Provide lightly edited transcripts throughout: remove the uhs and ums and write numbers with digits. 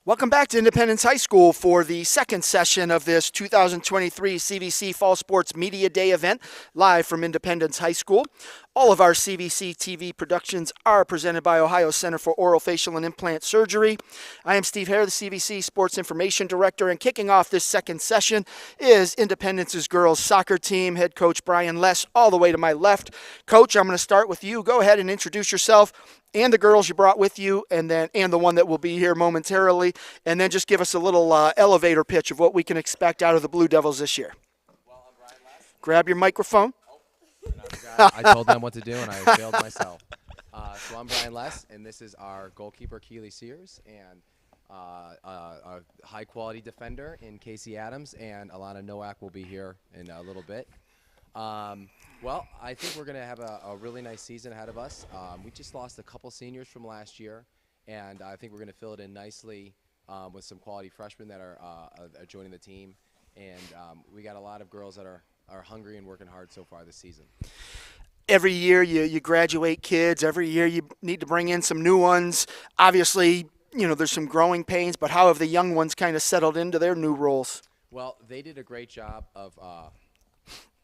Welcome back to Independence High School for the second session of this 2023 CVC Fall Sports Media Day event, live from Independence High School. All of our CVC TV productions are presented by Ohio Center for Oral, Facial, and Implant Surgery. I am Steve Hare, the CVC Sports Information Director, and kicking off this second session is Independence's girls soccer team, head coach Brian Less, all the way to my left. Coach, I'm going to start with you. Go ahead and introduce yourself and the girls you brought with you, and the one that will be here momentarily, and then just give us a little elevator pitch of what we can expect out of the Blue Devils this year. Well, I'm Brian Less. Grab your microphone. I told them what to do, and I failed myself. So I'm Brian Less, and this is our goalkeeper, Keely Sears, and a high-quality defender in Casey Adams, and Alana Nowak will be here in a little bit. Well, I think we're going to have a really nice season ahead of us. We just lost a couple seniors from last year, and I think we're going to fill it in nicely with some quality freshmen that are joining the team. And we got a lot of girls that are hungry and working hard so far this season. Every year you graduate kids. Every year you need to bring in some new ones. Obviously, there's some growing pains, but how have the young ones kind of settled into their new roles? Well, they did a great job of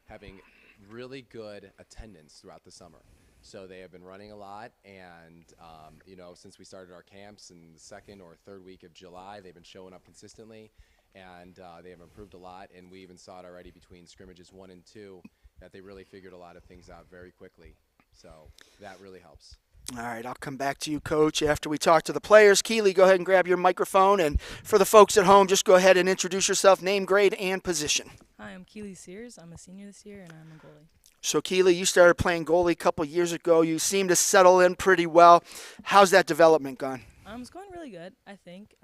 having really good attendance throughout the summer. So they have been running a lot, and since we started our camps in the second or third week of July, they've been showing up consistently, and they have improved a lot. And we even saw it already between scrimmages 1 and 2 that they really figured a lot of things out very quickly. So that really helps. All right, I'll come back to you, Coach, after we talk to the players. Keely, go ahead and grab your microphone. And for the folks at home, just go ahead and introduce yourself, name, grade, and position. Hi, I'm Keely Sears. I'm a senior this year, and I'm a goalie. So, Keely, you started playing goalie a couple years ago. You seem to settle in pretty well. How's that development gone? It's going really good, I think.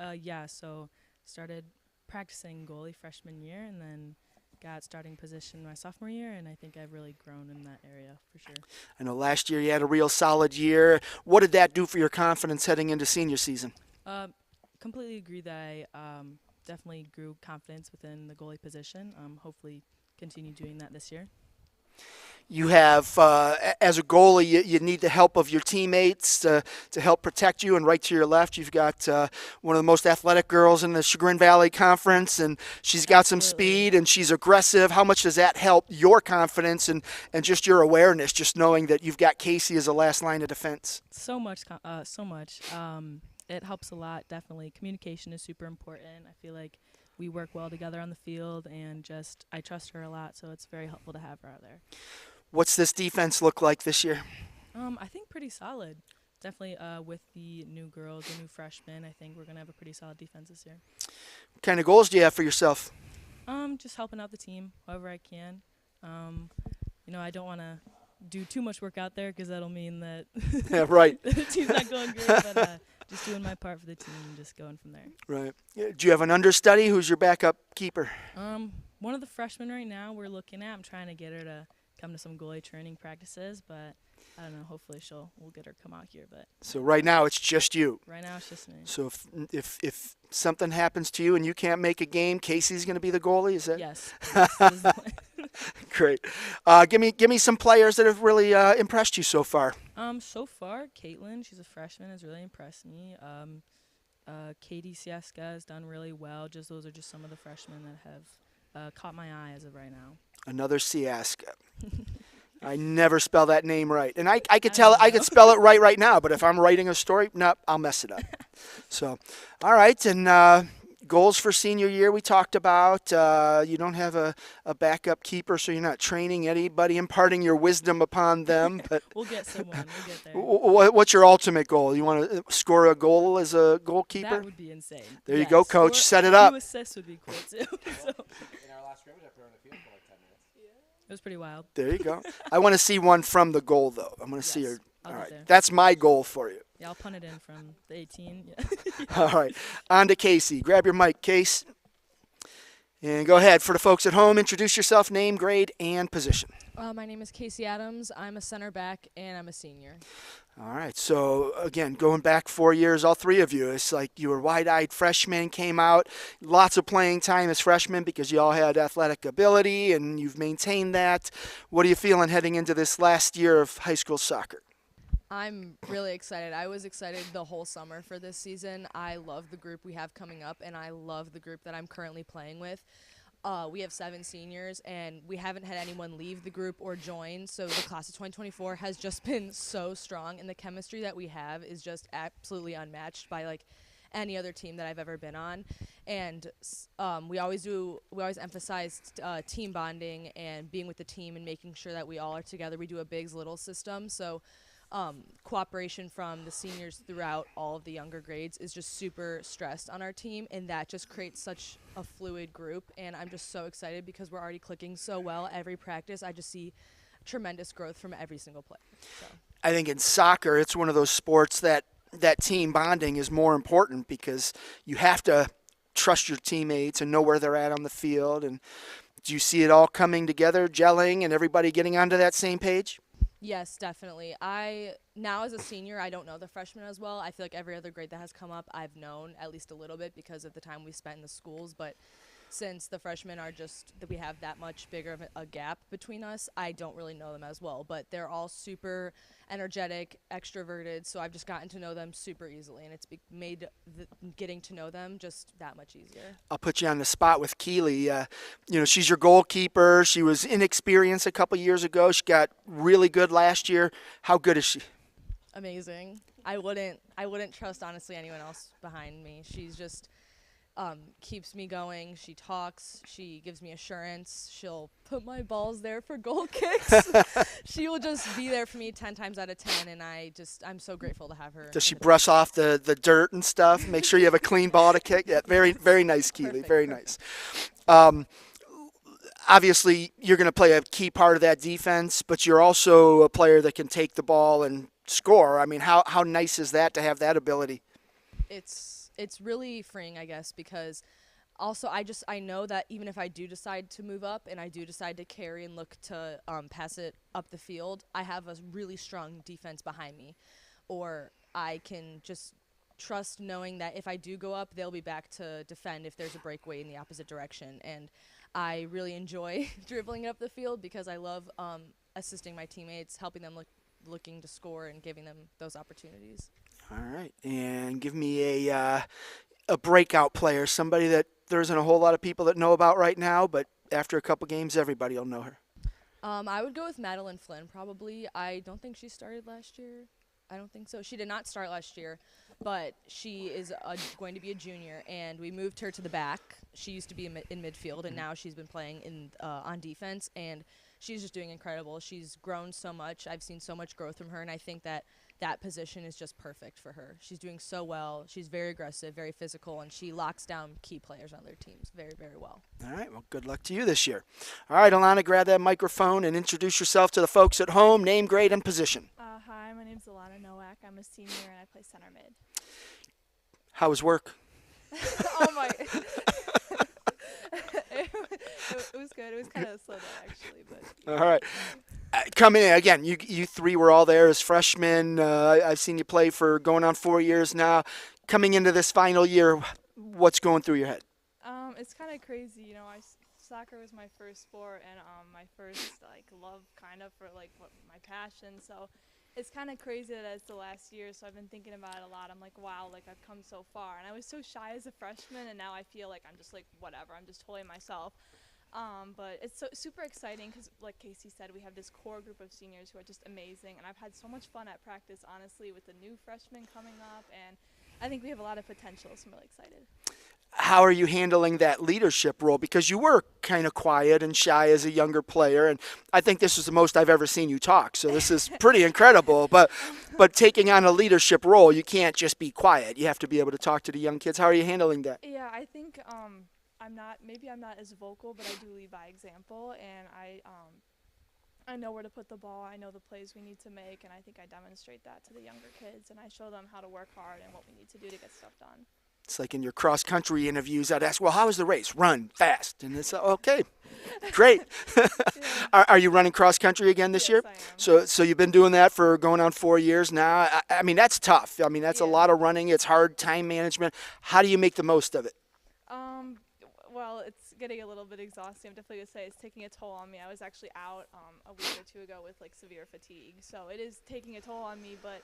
So started practicing goalie freshman year, and then got starting position my sophomore year, and I think I've really grown in that area for sure. I know last year you had a real solid year. What did that do for your confidence heading into senior season? Completely agree that I definitely grew confidence within the goalie position. Hopefully continue doing that this year. You have, as a goalie, you need the help of your teammates to help protect you. And right to your left, you've got one of the most athletic girls in the Chagrin Valley Conference, and she's got some speed and she's aggressive. How much does that help your confidence and just your awareness, just knowing that you've got Casey as a last line of defense? So much. It helps a lot, definitely. Communication is super important. I feel like we work well together on the field, and I trust her a lot, so it's very helpful to have her out there. What's this defense look like this year? I think pretty solid. Definitely with the new girls, the new freshmen, I think we're going to have a pretty solid defense this year. What kind of goals do you have for yourself? Just helping out the team however I can. I don't want to do too much work out there because that'll mean that yeah, right. the team's not going great, but just doing my part for the team and just going from there. Right. Yeah. Do you have an understudy? Who's your backup keeper? One of the freshmen right now we're looking at. I'm trying to get her to come to some goalie training practices, but I don't know. Hopefully we'll get her to come out here. But so right now it's just you. Right now it's just me. So if something happens to you and you can't make a game, Casey's going to be the goalie. Is that? Yes. That is the plan. Great. Give me some players that have really impressed you so far. So far, Caitlin, she's a freshman, has really impressed me. Katie Sieska has done really well. Those are just some of the freshmen that have caught my eye as of right now. Another Sieska. I never spell that name right, and I could spell it right now. But if I'm writing a story, I'll mess it up. So, all right, and goals for senior year we talked about. You don't have a backup keeper, so you're not training anybody, imparting your wisdom upon them. But we'll get someone. We'll get there. What's your ultimate goal? You want to score a goal as a goalkeeper? That would be insane. There you go, Coach. Set it up. 2 assists would be cool too. So. In our last scrimmage, I put her on the field for like 10 minutes. It was pretty wild. There you go. I want to see one from the goal, though. I'm going to see her. All right. there. That's my goal for you. Yeah, I'll punt it in from the 18. Yeah. All right. On to Casey. Grab your mic, Case. And go ahead. For the folks at home, introduce yourself, name, grade, and position. My name is Casey Adams. I'm a center back, and I'm a senior. All right. So, again, going back 4 years, all three of you, it's like you were wide-eyed freshmen, came out, lots of playing time as freshmen because you all had athletic ability, and you've maintained that. What are you feeling heading into this last year of high school soccer? I'm really excited. I was excited the whole summer for this season. I love the group we have coming up, and I love the group that I'm currently playing with. We have 7 seniors, and we haven't had anyone leave the group or join, so the class of 2024 has just been so strong, and the chemistry that we have is just absolutely unmatched by, like, any other team that I've ever been on. And we always emphasize team bonding and being with the team and making sure that we all are together. We do a bigs little system, so cooperation from the seniors throughout all of the younger grades is just super stressed on our team, and that just creates such a fluid group. And I'm just so excited because we're already clicking so well every practice. I just see tremendous growth from every single player. So I think in soccer, it's one of those sports that team bonding is more important because you have to trust your teammates and know where they're at on the field. And do you see it all coming together, gelling, and everybody getting onto that same page? yes, definitely. Now as a senior, I don't know the freshmen as well. I feel like every other grade that has come up, I've known at least a little bit because of the time we spent in the schools. But since the freshmen are just that we have that much bigger of a gap between us, I don't really know them as well. But they're all super energetic, extroverted, so I've just gotten to know them super easily, and it's made getting to know them just that much easier. I'll put you on the spot with Keely. She's your goalkeeper. She was inexperienced a couple years ago. She got really good last year. How good is she? Amazing. I wouldn't trust honestly anyone else behind me. She's just keeps me going. She talks. She gives me assurance. She'll put my balls there for goal kicks. She will just be there for me 10 times out of 10, and I'm so grateful to have her. Does she brush off the dirt and stuff? Make sure you have a clean ball to kick? Yeah, very, very nice, Keely. Very nice. Obviously, you're going to play a key part of that defense, but you're also a player that can take the ball and score. I mean, how nice is that to have that ability? It's really freeing, I guess, because also I know that even if I do decide to move up and I do decide to carry and look to pass it up the field, I have a really strong defense behind me, or I can just trust knowing that if I do go up, they'll be back to defend if there's a breakaway in the opposite direction. And I really enjoy dribbling it up the field because I love assisting my teammates, helping them looking to score and giving them those opportunities. All right, and give me a breakout player, somebody that there isn't a whole lot of people that know about right now, but after a couple games, everybody will know her. I would go with Madeline Flynn, probably. I don't think she started last year. I don't think so. She did not start last year, but she is going to be a junior, and we moved her to the back. She used to be in midfield, and now she's been playing on defense, and she's just doing incredible. She's grown so much. I've seen so much growth from her, and I think that position is just perfect for her. She's doing so well. She's very aggressive, very physical, and she locks down key players on their teams very, very well. All right, well, good luck to you this year. All right, Alana, grab that microphone and introduce yourself to the folks at home, name, grade, and position. Hi, my name's Alana Nowak. I'm a senior, and I play center mid. How was work? Oh, my. It was good. It was kind of slow down, actually. But All right. Coming in, again, you three were all there as freshmen. I've seen you play for going on 4 years now. Coming into this final year, what's going through your head? it's kind of crazy. You know, soccer was my first sport and my first, love kind of for, my passion. So it's kind of crazy that it's the last year, so I've been thinking about it a lot. I'm like, wow, I've come so far. And I was so shy as a freshman, and now I feel like I'm just, whatever. I'm just totally myself. But it's super exciting because, like Casey said, we have this core group of seniors who are just amazing. And I've had so much fun at practice, honestly, with the new freshmen coming up. And I think we have a lot of potential, so I'm really excited. How are you handling that leadership role? Because you were kind of quiet and shy as a younger player, and I think this is the most I've ever seen you talk. So this is pretty incredible. But taking on a leadership role, you can't just be quiet. You have to be able to talk to the young kids. How are you handling that? Yeah, I think I'm not as vocal, but I do lead by example, and I know where to put the ball. I know the plays we need to make, and I think I demonstrate that to the younger kids, and I show them how to work hard and what we need to do to get stuff done. It's like in your cross-country interviews, I'd ask, well, how was the race? Run fast. And it's okay, great. Are you running cross-country again this year? Yes, I am. So you've been doing that for going on 4 years now. I mean, that's tough. I mean, that's a lot of running. It's hard time management. How do you make the most of it? Well, it's getting a little bit exhausting. I'm definitely going to say it's taking a toll on me. I was actually out a week or two ago with like severe fatigue. So it is taking a toll on me, but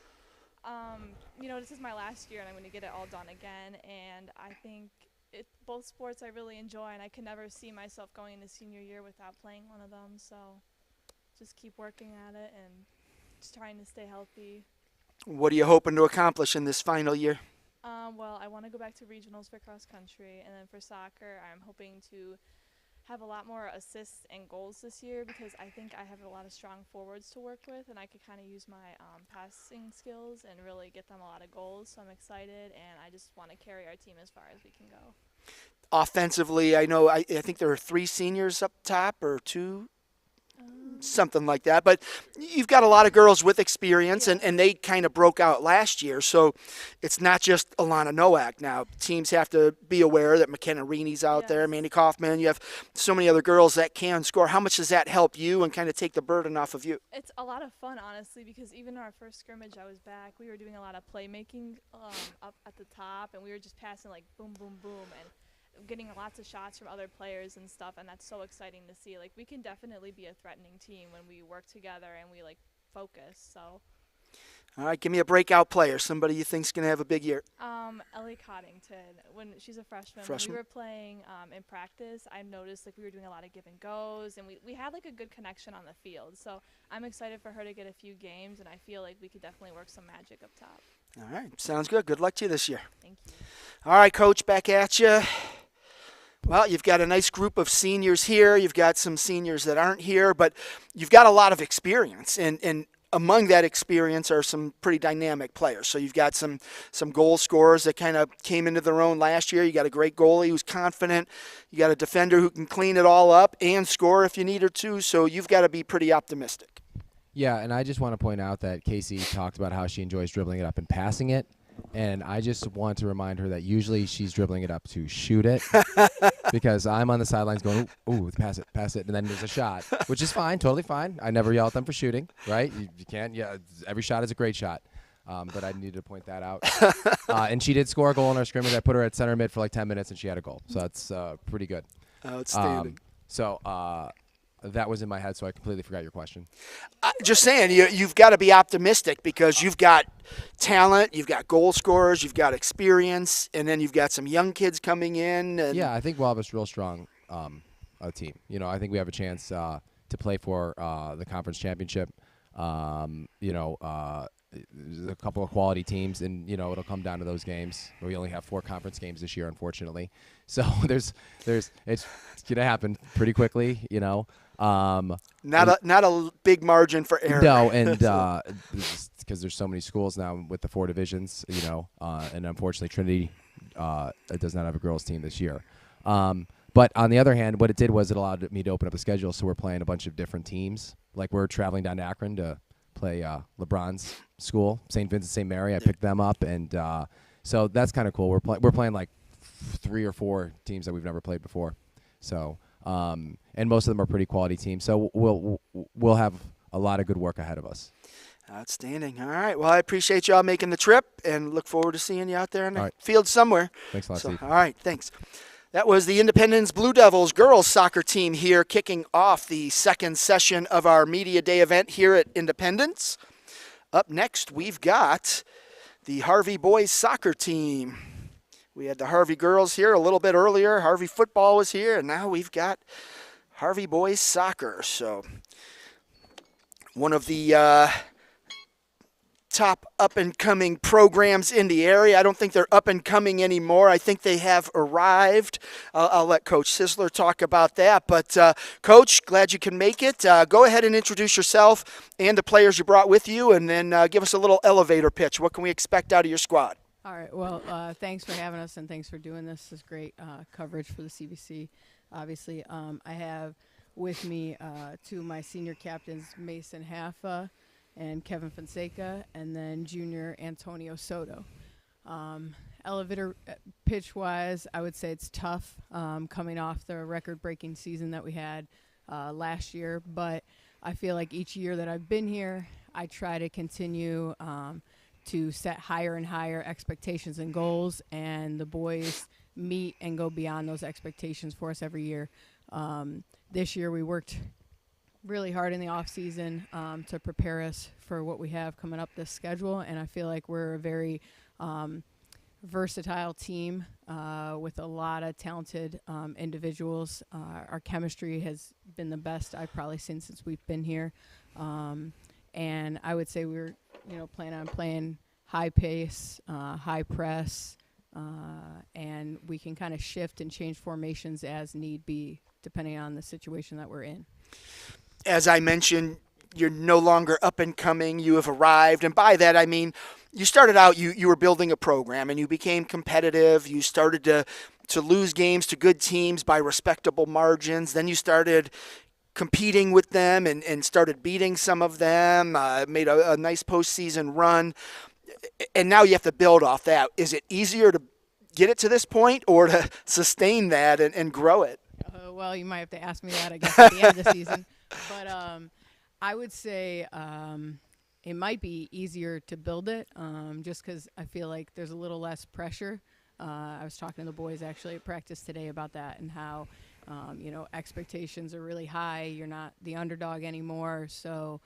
this is my last year and I'm going to get it all done again. And I think both sports I really enjoy, and I can never see myself going into senior year without playing one of them. So just keep working at it and just trying to stay healthy. What are you hoping to accomplish in this final year? Well, I want to go back to regionals for cross country, and then for soccer, I'm hoping to have a lot more assists and goals this year because I think I have a lot of strong forwards to work with, and I could kind of use my passing skills and really get them a lot of goals. So I'm excited, and I just want to carry our team as far as we can go. Offensively, I think there are 3 seniors up top or 2. Something like that. But you've got a lot of girls with experience, and they kind of broke out last year. So it's not just Alana Nowak now. Teams have to be aware that McKenna Reaney's out there, Mandy Kaufman. You have so many other girls that can score. How much does that help you and kind of take the burden off of you? It's a lot of fun, honestly, because even in our first scrimmage, I was back. We were doing a lot of playmaking up at the top, and we were just passing like boom, boom, boom, and getting lots of shots from other players and stuff, and that's so exciting to see. Like, we can definitely be a threatening team when we work together and we like focus. So all right, give me a breakout player, somebody you think's going to have a big year. Ellie Coddington, when she's a freshman. When we were playing in practice, I noticed like we were doing a lot of give and goes, and we had like a good connection on the field. So I'm excited for her to get a few games, and I feel like we could definitely work some magic up top. All right, sounds good. Good luck to you this year. Thank you. All right, Coach, back at you. Well, you've got a nice group of seniors here. You've got some seniors that aren't here, but you've got a lot of experience. And among that experience are some pretty dynamic players. So you've got some goal scorers that kind of came into their own last year. You got a great goalie who's confident. You got a defender who can clean it all up and score if you need her to. So you've got to be pretty optimistic. Yeah, and I just want to point out that Casey talked about how she enjoys dribbling it up and passing it. And I just want to remind her that usually she's dribbling it up to shoot it because I'm on the sidelines going, ooh, pass it, and then there's a shot, which is fine, totally fine. I never yell at them for shooting, right? You can't, every shot is a great shot. But I needed to point that out. And she did score a goal in our scrimmage. I put her at center mid for like 10 minutes, and she had a goal. So that's pretty good. Outstanding. That was in my head, so I completely forgot your question. Just saying, you've got to be optimistic because you've got talent, you've got goal scorers, you've got experience, and then you've got some young kids coming in. And yeah, I think we'll have a real strong team. I think we have a chance to play for the conference championship. There's a couple of quality teams, and it'll come down to those games. We only have 4 conference games this year, unfortunately. So it's gonna happen pretty quickly. Not a big margin for error. No, and because there's so many schools now with the 4 divisions, and unfortunately Trinity does not have a girls team this year. But on the other hand, what it did was it allowed me to open up a schedule, so we're playing a bunch of different teams. Like we're traveling down to Akron to play LeBron's school, St. Vincent St. Mary. I picked them up, and so that's kind of cool. We're playing like 3 or 4 teams that we've never played before. So and most of them are pretty quality teams. So we'll have a lot of good work ahead of us. Outstanding. All right. Well, I appreciate y'all making the trip and look forward to seeing you out there in the field somewhere. Thanks a lot, Steve. All right. Thanks. That was the Independence Blue Devils girls soccer team here kicking off the second session of our Media Day event here at Independence. Up next, we've got the Harvey boys soccer team. We had the Harvey girls here a little bit earlier. Harvey football was here, and now we've got Harvey boys soccer. So one of the top up-and-coming programs in the area. I don't think they're up-and-coming anymore. I think they have arrived. I'll let Coach Sisler talk about that. But, Coach, glad you can make it. Go ahead and introduce yourself and the players you brought with you, and then give us a little elevator pitch. What can we expect out of your squad? All right. Well, thanks for having us, and thanks for doing this. This is great coverage for the CBC. Obviously, I have with me 2 of my senior captains, Mason Haffa and Kevin Fonseca, and then junior Antonio Soto. Elevator pitch-wise, I would say it's tough coming off the record-breaking season that we had last year, but I feel like each year that I've been here, I try to continue to set higher and higher expectations and goals, and the boys meet and go beyond those expectations for us every year. This year we worked really hard in the off season to prepare us for what we have coming up this schedule, and I feel like we're a very versatile team with a lot of talented individuals. Our chemistry has been the best I've probably seen since we've been here, and I would say we're planning on playing high pace, high press, and we can kind of shift and change formations as need be depending on the situation that we're in. As I mentioned, you're no longer up and coming. You have arrived. And by that, I mean, you started out, you were building a program and you became competitive. You started to lose games to good teams by respectable margins. Then you started competing with them and started beating some of them, made a nice postseason run. And now you have to build off that. Is it easier to get it to this point or to sustain that and grow it? Well, you might have to ask me that, I guess, at the end of the season. But I would say it might be easier to build it just because I feel like there's a little less pressure. I was talking to the boys actually at practice today about that and how, expectations are really high. You're not the underdog anymore, so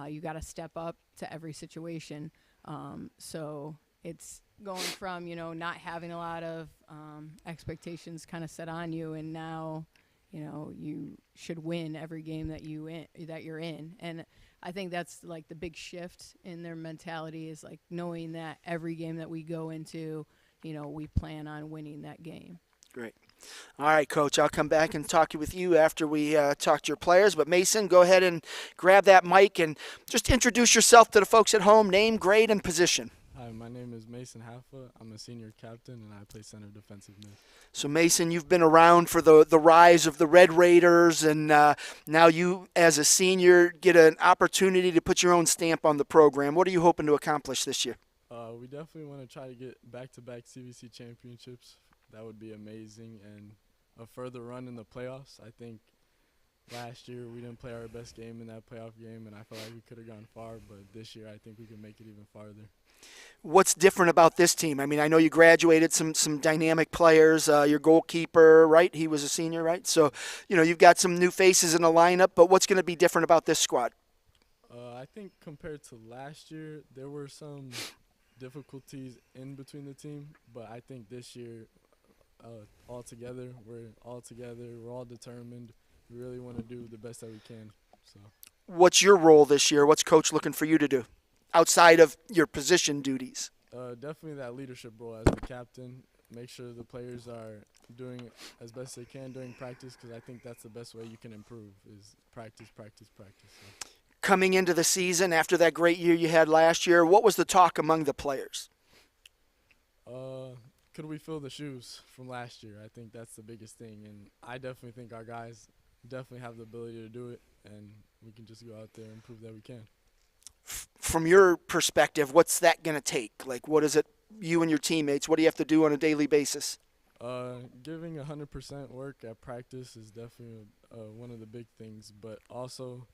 you got to step up to every situation. So it's going from, not having a lot of expectations kind of set on you, and now you should win every game that you're in. And I think that's like the big shift in their mentality is like knowing that every game that we go into, we plan on winning that game. Great. All right, Coach, I'll come back and talk with you after we talk to your players. But Mason, go ahead and grab that mic and just introduce yourself to the folks at home, name, grade, and position. Hi, my name is Mason Haffa. I'm a senior captain, and I play center defensive mid. So, Mason, you've been around for the rise of the Red Raiders, and now you, as a senior, get an opportunity to put your own stamp on the program. What are you hoping to accomplish this year? We definitely want to try to get back-to-back CVC championships. That would be amazing, and a further run in the playoffs. I think last year we didn't play our best game in that playoff game, and I felt like we could have gone far, but this year I think we can make it even farther. What's different about this team? I mean, I know you graduated some dynamic players. Your goalkeeper, right? He was a senior, right? So, you've got some new faces in the lineup, but what's going to be different about this squad? I think compared to last year, there were some difficulties in between the team, but I think this year, we're all together, we're all determined. We really want to do the best that we can. So, what's your role this year? What's Coach looking for you to do outside of your position duties? Definitely that leadership role as the captain. Make sure the players are doing as best they can during practice, because I think that's the best way you can improve is practice. So. Coming into the season after that great year you had last year, what was the talk among the players? Could we fill the shoes from last year? I think that's the biggest thing, and I definitely think our guys definitely have the ability to do it, and we can just go out there and prove that we can. From your perspective, what's that going to take? Like, what is it, you and your teammates, what do you have to do on a daily basis? Giving 100% work at practice is definitely one of the big things, but also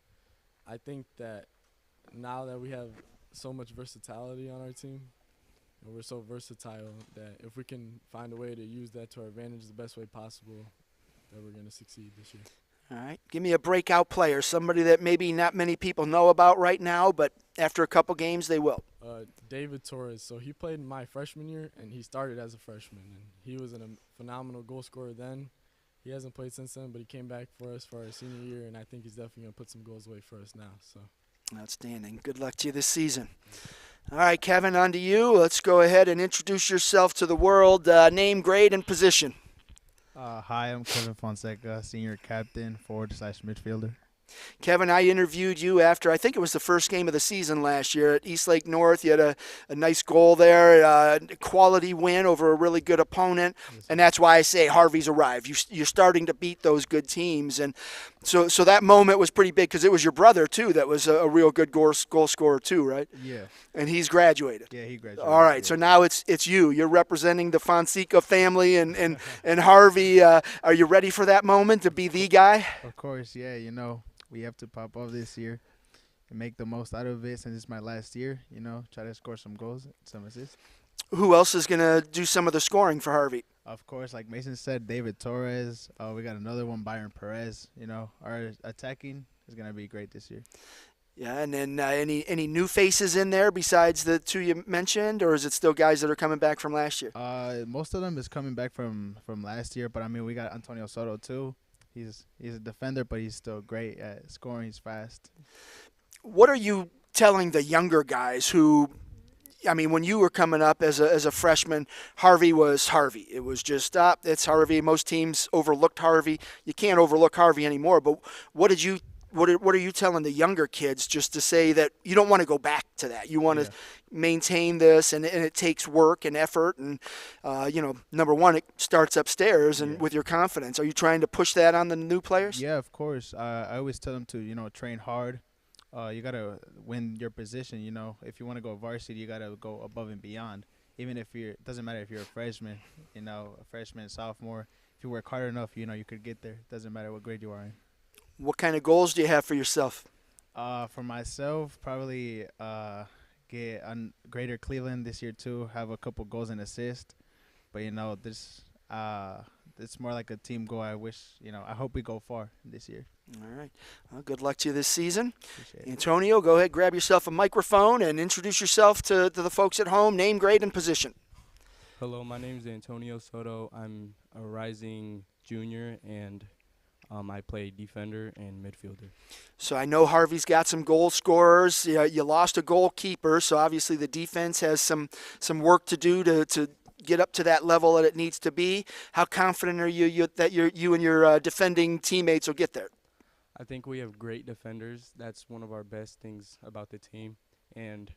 I think that now that we have so much versatility on our team, and we're so versatile that if we can find a way to use that to our advantage the best way possible, that we're going to succeed this year. All right. Give me a breakout player, somebody that maybe not many people know about right now, but after a couple games they will. David Torres. So he played my freshman year, and he started as a freshman. And he was a phenomenal goal scorer then. He hasn't played since then, but he came back for us for our senior year, and I think he's definitely going to put some goals away for us now. So, outstanding. Good luck to you this season. All right, Kevin, on to you. Let's go ahead and introduce yourself to the world. Name, grade, and position. Hi, I'm Kevin Fonseca, senior captain, forward/midfielder. Kevin, I interviewed you after, I think it was the first game of the season last year at Eastlake North. You had a nice goal there, quality win over a really good opponent, and that's why I say Harvey's arrived. You're starting to beat those good teams, and so that moment was pretty big because it was your brother, too, that was a real good goal scorer, too, right? Yeah. And he's graduated. Yeah, he graduated. All right, so now it's you. You're representing the Fonseca family and Harvey. Are you ready for that moment to be the guy? Of course, yeah, we have to pop off this year and make the most out of it since it's my last year, try to score some goals, some assists. Who else is going to do some of the scoring for Harvey? Of course, like Mason said, David Torres. We got another one, Byron Perez. You know, our attacking is going to be great this year. Yeah, and then any new faces in there besides the two you mentioned, or is it still guys that are coming back from last year? Most of them is coming back from last year, but I mean we got Antonio Soto too. He's a defender, but he's still great at scoring. He's fast. What are you telling the younger guys who, I mean, when you were coming up as a freshman, Harvey was Harvey. It was just, it's Harvey. Most teams overlooked Harvey. You can't overlook Harvey anymore. But what are you telling the younger kids just to say that you don't want to go back to that? You want to maintain this, and it takes work and effort. And, number one, it starts upstairs and with your confidence. Are you trying to push that on the new players? Yeah, of course. I always tell them to, train hard. You got to win your position, If you want to go varsity, you got to go above and beyond. Even if it doesn't matter if you're a freshman, a freshman, sophomore. If you work hard enough, you could get there. Doesn't matter what grade you are in. What kind of goals do you have for yourself? For myself, probably get on Greater Cleveland this year too. Have a couple goals and assists, but this it's more like a team goal. I wish I hope we go far this year. All right. Well, good luck to you this season. Appreciate it. Antonio, go ahead, grab yourself a microphone and introduce yourself to the folks at home. Name, grade, and position. Hello, my name is Antonio Soto. I'm a rising junior, and I play defender and midfielder. So I know Harvey's got some goal scorers. You lost a goalkeeper, so obviously the defense has some work to do to get up to that level that it needs to be. How confident are you that you and your defending teammates will get there? I think we have great defenders. That's one of our best things about the team. And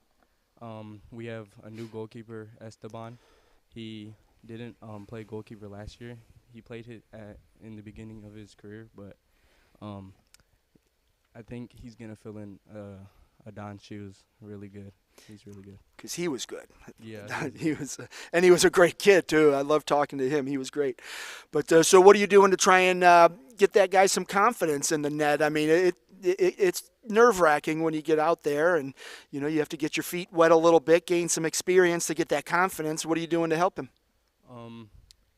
we have a new goalkeeper, Esteban. He didn't play goalkeeper last year. He played it in the beginning of his career, but I think he's going to fill in Adon's shoes really good. He's really good. Because he was good. Yeah. he was a great kid, too. I love talking to him. He was great. But so what are you doing to try and get that guy some confidence in the net? I mean, it's nerve-wracking when you get out there and, you have to get your feet wet a little bit, gain some experience to get that confidence. What are you doing to help him?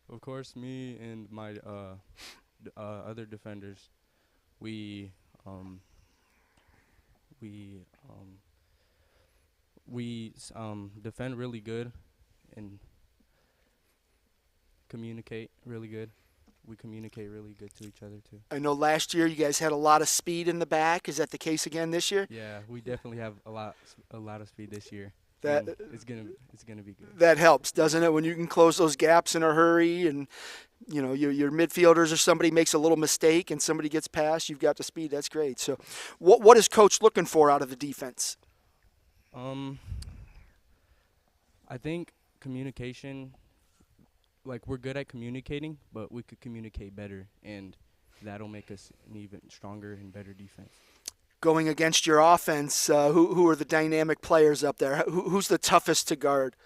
Of course, me and my other defenders, we defend really good and communicate really good. We communicate really good to each other too. I know last year you guys had a lot of speed in the back. Is that the case again this year? Yeah, we definitely have a lot of speed this year. That it's gonna be good. That helps, doesn't it? When you can close those gaps in a hurry, and your midfielders or somebody makes a little mistake and somebody gets past, you've got the speed. That's great. So, what is coach looking for out of the defense? I think communication. Like, we're good at communicating, but we could communicate better, and that'll make us an even stronger and better defense. Going against your offense, who are the dynamic players up there? Who's the toughest to guard?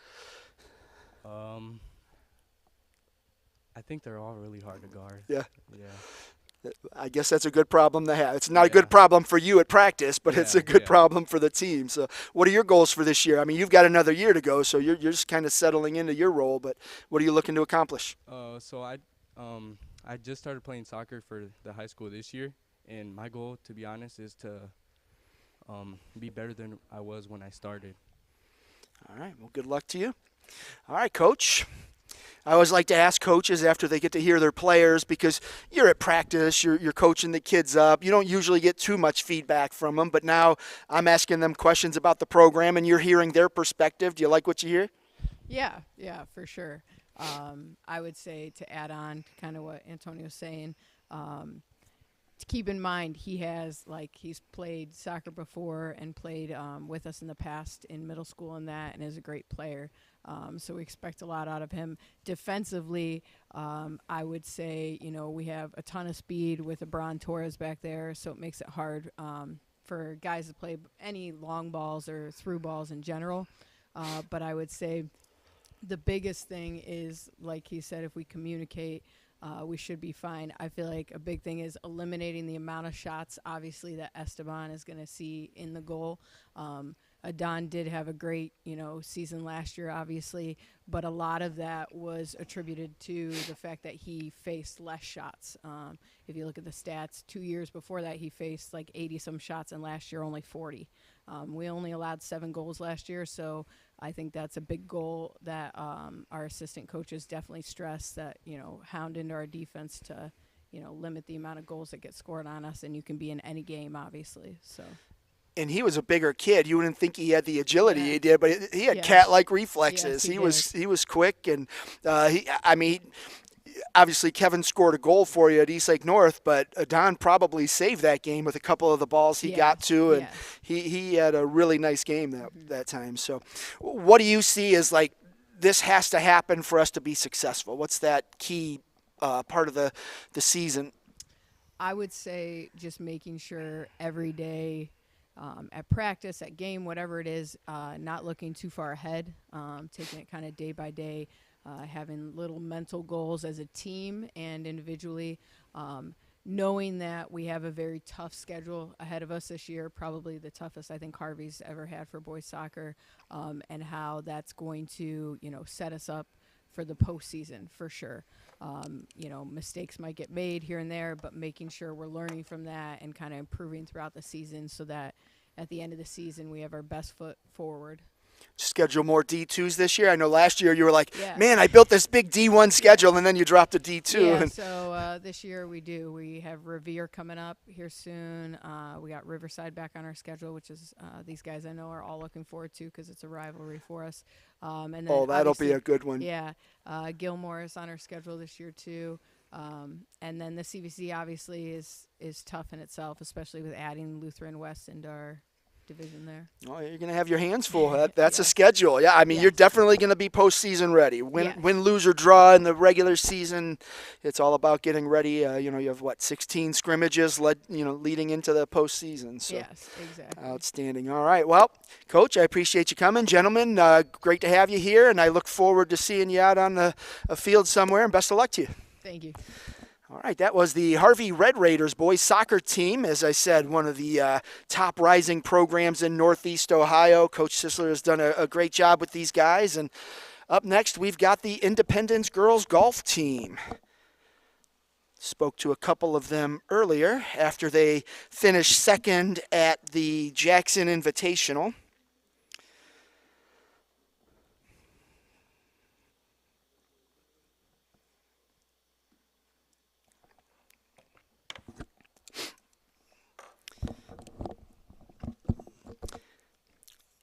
I think they're all really hard to guard. Yeah. Yeah. I guess that's a good problem to have. It's not a good problem for you at practice, but it's a good problem for the team. So what are your goals for this year? I mean, you've got another year to go, so you're just kind of settling into your role, but what are you looking to accomplish? So I just started playing soccer for the high school this year, and my goal, to be honest, is to be better than I was when I started. All right. Well, good luck to you. All right, Coach. I always like to ask coaches after they get to hear their players, because you're at practice, you're coaching the kids up. You don't usually get too much feedback from them, but now I'm asking them questions about the program, and you're hearing their perspective. Do you like what you hear? Yeah, for sure. I would say, to add on to kind of what Antonio's saying, to keep in mind he's played soccer before and played with us in the past in middle school and is a great player. So we expect a lot out of him. Defensively, I would say, we have a ton of speed with Abron Torres back there, so it makes it hard for guys to play any long balls or through balls in general. But I would say the biggest thing is, like he said, if we communicate, we should be fine. I feel like a big thing is eliminating the amount of shots, obviously, that Esteban is going to see in the goal. Don did have a great, season last year, obviously, but a lot of that was attributed to the fact that he faced less shots. If you look at the stats, 2 years before that, he faced like 80-some shots, and last year only 40. We only allowed 7 goals last year, so I think that's a big goal that our assistant coaches definitely stress that, hound into our defense to, limit the amount of goals that get scored on us, and you can be in any game, obviously. So. And he was a bigger kid. You wouldn't think he had the agility Yeah. he did, but he had Yes. cat-like reflexes. Yes, he was quick, and obviously Kevin scored a goal for you at Eastlake North, but Don probably saved that game with a couple of the balls he got to, and he had a really nice game that time. So what do you see as like this has to happen for us to be successful? What's that key part of the season? I would say just making sure every day at practice, at game, whatever it is, not looking too far ahead, taking it kind of day by day, having little mental goals as a team and individually, knowing that we have a very tough schedule ahead of us this year, probably the toughest I think Harvey's ever had for boys soccer, and how that's going to, set us up for the postseason for sure. Mistakes might get made here and there, but making sure we're learning from that and kind of improving throughout the season so that at the end of the season we have our best foot forward. Schedule more D2s this year? I know last year you were like, Yeah. man, I built this big D1 schedule, and then you dropped a D2. Yeah, And so this year we do. We have Revere coming up here soon. We got Riverside back on our schedule, which is these guys I know are all looking forward to because it's a rivalry for us. And then that'll be a good one. Yeah, Gilmore is on our schedule this year too. And then the CVC obviously is tough in itself, especially with adding Lutheran West into our division there. Oh, you're going to have your hands full. That's a schedule. Yeah, I mean, you're definitely going to be postseason ready. Win, lose, or draw in the regular season, it's all about getting ready. You have, 16 scrimmages leading into the postseason. So. Yes, exactly. Outstanding. All right. Well, Coach, I appreciate you coming. Gentlemen, great to have you here, and I look forward to seeing you out on a field somewhere, and best of luck to you. Thank you. All right, that was the Harvey Red Raiders boys soccer team. As I said, one of the top rising programs in Northeast Ohio. Coach Sisler has done a great job with these guys. And up next, we've got the Independence girls golf team. Spoke to a couple of them earlier after they finished second at the Jackson Invitational.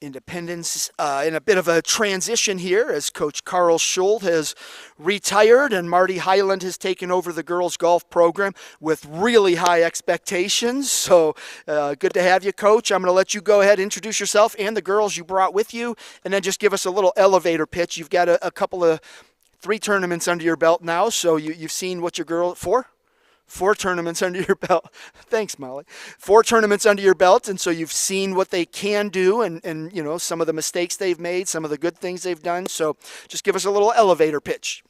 Independence in a bit of a transition here as Coach Carl Schuld has retired and Marty Highland has taken over the girls golf program with really high expectations. So good to have you, Coach. I'm going to let you go ahead and introduce yourself and the girls you brought with you, and then just give us a little elevator pitch. You've got a couple of 3 tournaments under your belt now, so you've seen what your girl, 4 tournaments under your belt. Thanks, Molly. 4 tournaments under your belt, and so you've seen what they can do and some of the mistakes they've made, some of the good things they've done. So just give us a little elevator pitch.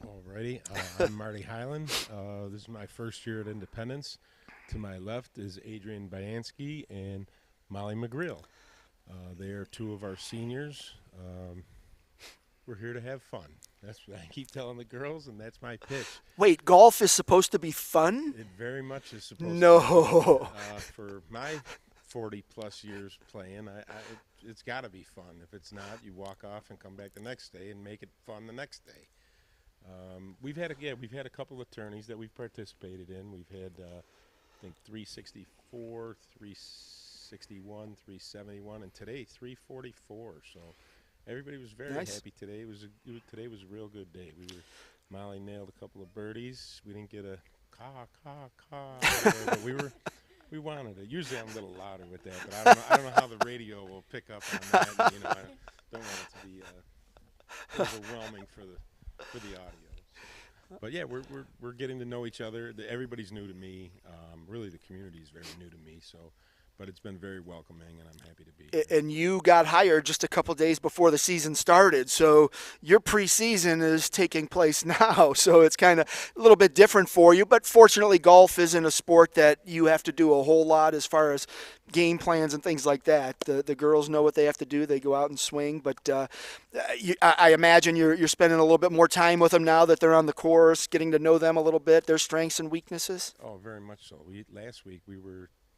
Alrighty. I'm Marty Highland. This is my first year at Independence. To my left is Adrian Bayansky and Molly McGreal. They are 2 of our seniors. We're here to have fun. That's what I keep telling the girls, and that's my pitch. Wait, golf is supposed to be fun? It very much is supposed to be fun. For my 40-plus years playing, it's got to be fun. If it's not, you walk off and come back the next day and make it fun the next day. We've had a couple of tourneys that we've participated in. We've had, I think, 364, 361, 371, and today 344. So everybody was very happy today. Today was a real good day. Molly nailed a couple of birdies. We didn't get a but we wanted it. Usually I'm a little louder with that, but I don't know how the radio will pick up on that. I don't want it to be overwhelming for the audio. So. But yeah, we're getting to know each other. Everybody's new to me. Really, the community is very new to me. So but it's been very welcoming, and I'm happy to be here. And you got hired just a couple days before the season started, so your preseason is taking place now. So it's kind of a little bit different for you. But fortunately, golf isn't a sport that you have to do a whole lot as far as game plans and things like that. The girls know what they have to do; they go out and swing. But I imagine you're spending a little bit more time with them now that they're on the course, getting to know them a little bit, their strengths and weaknesses. Oh, very much so. Last week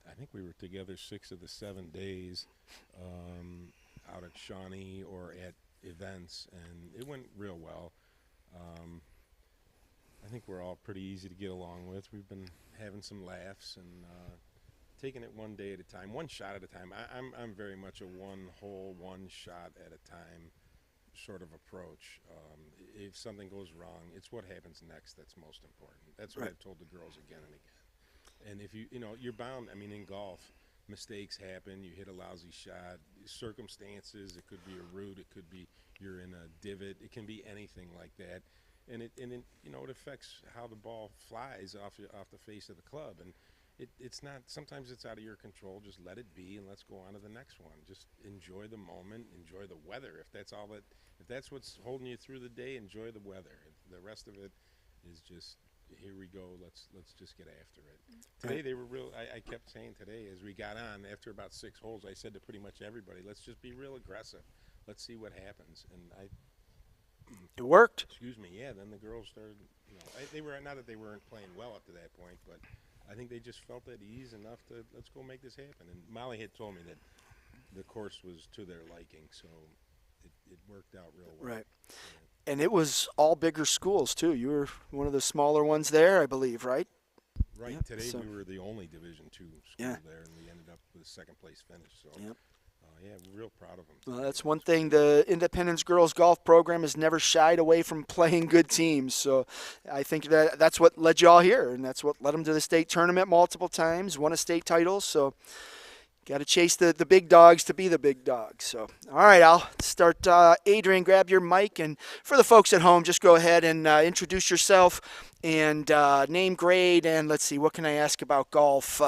I think we were together 6 of the 7 days out at Shawnee or at events, and it went real well. I think we're all pretty easy to get along with. We've been having some laughs and taking it one day at a time, one shot at a time. I'm very much a one hole, one shot at a time sort of approach. If something goes wrong, it's what happens next that's most important. That's what I've told the girls again and again. And if you're bound, I mean, in golf, mistakes happen. You hit a lousy shot. Circumstances, it could be a root. It could be you're in a divot. It can be anything like that. And it affects how the ball flies off the face of the club. And it's not, sometimes it's out of your control. Just let it be and let's go on to the next one. Just enjoy the moment, enjoy the weather. If that's what's holding you through the day, enjoy the weather. The rest of it is just, here we go, let's just get after it. Today they were real. I kept saying today as we got on, after about 6 holes, I said to pretty much everybody, let's just be real aggressive. Let's see what happens. And It worked. Excuse me, yeah, then the girls started, they were, not that they weren't playing well up to that point, but I think they just felt at ease enough to, let's go make this happen. And Molly had told me that the course was to their liking, so it worked out real well. Right. And it was all bigger schools, too. You were one of the smaller ones there, I believe, right? Right. Yep. Today So- we were the only Division II school there, and we ended up with a second-place finish. So, Yep. Yeah, we're real proud of them. Well, that's one thing. The Independence Girls Golf Program has never shied away from playing good teams. So I think that's what led you all here, and that's what led them to the state tournament multiple times, won a state title. So got to chase the big dogs to be the big dogs. So, all right, I'll start. Adrian, grab your mic. And for the folks at home, just go ahead and introduce yourself and name, grade, and let's see, what can I ask about golf?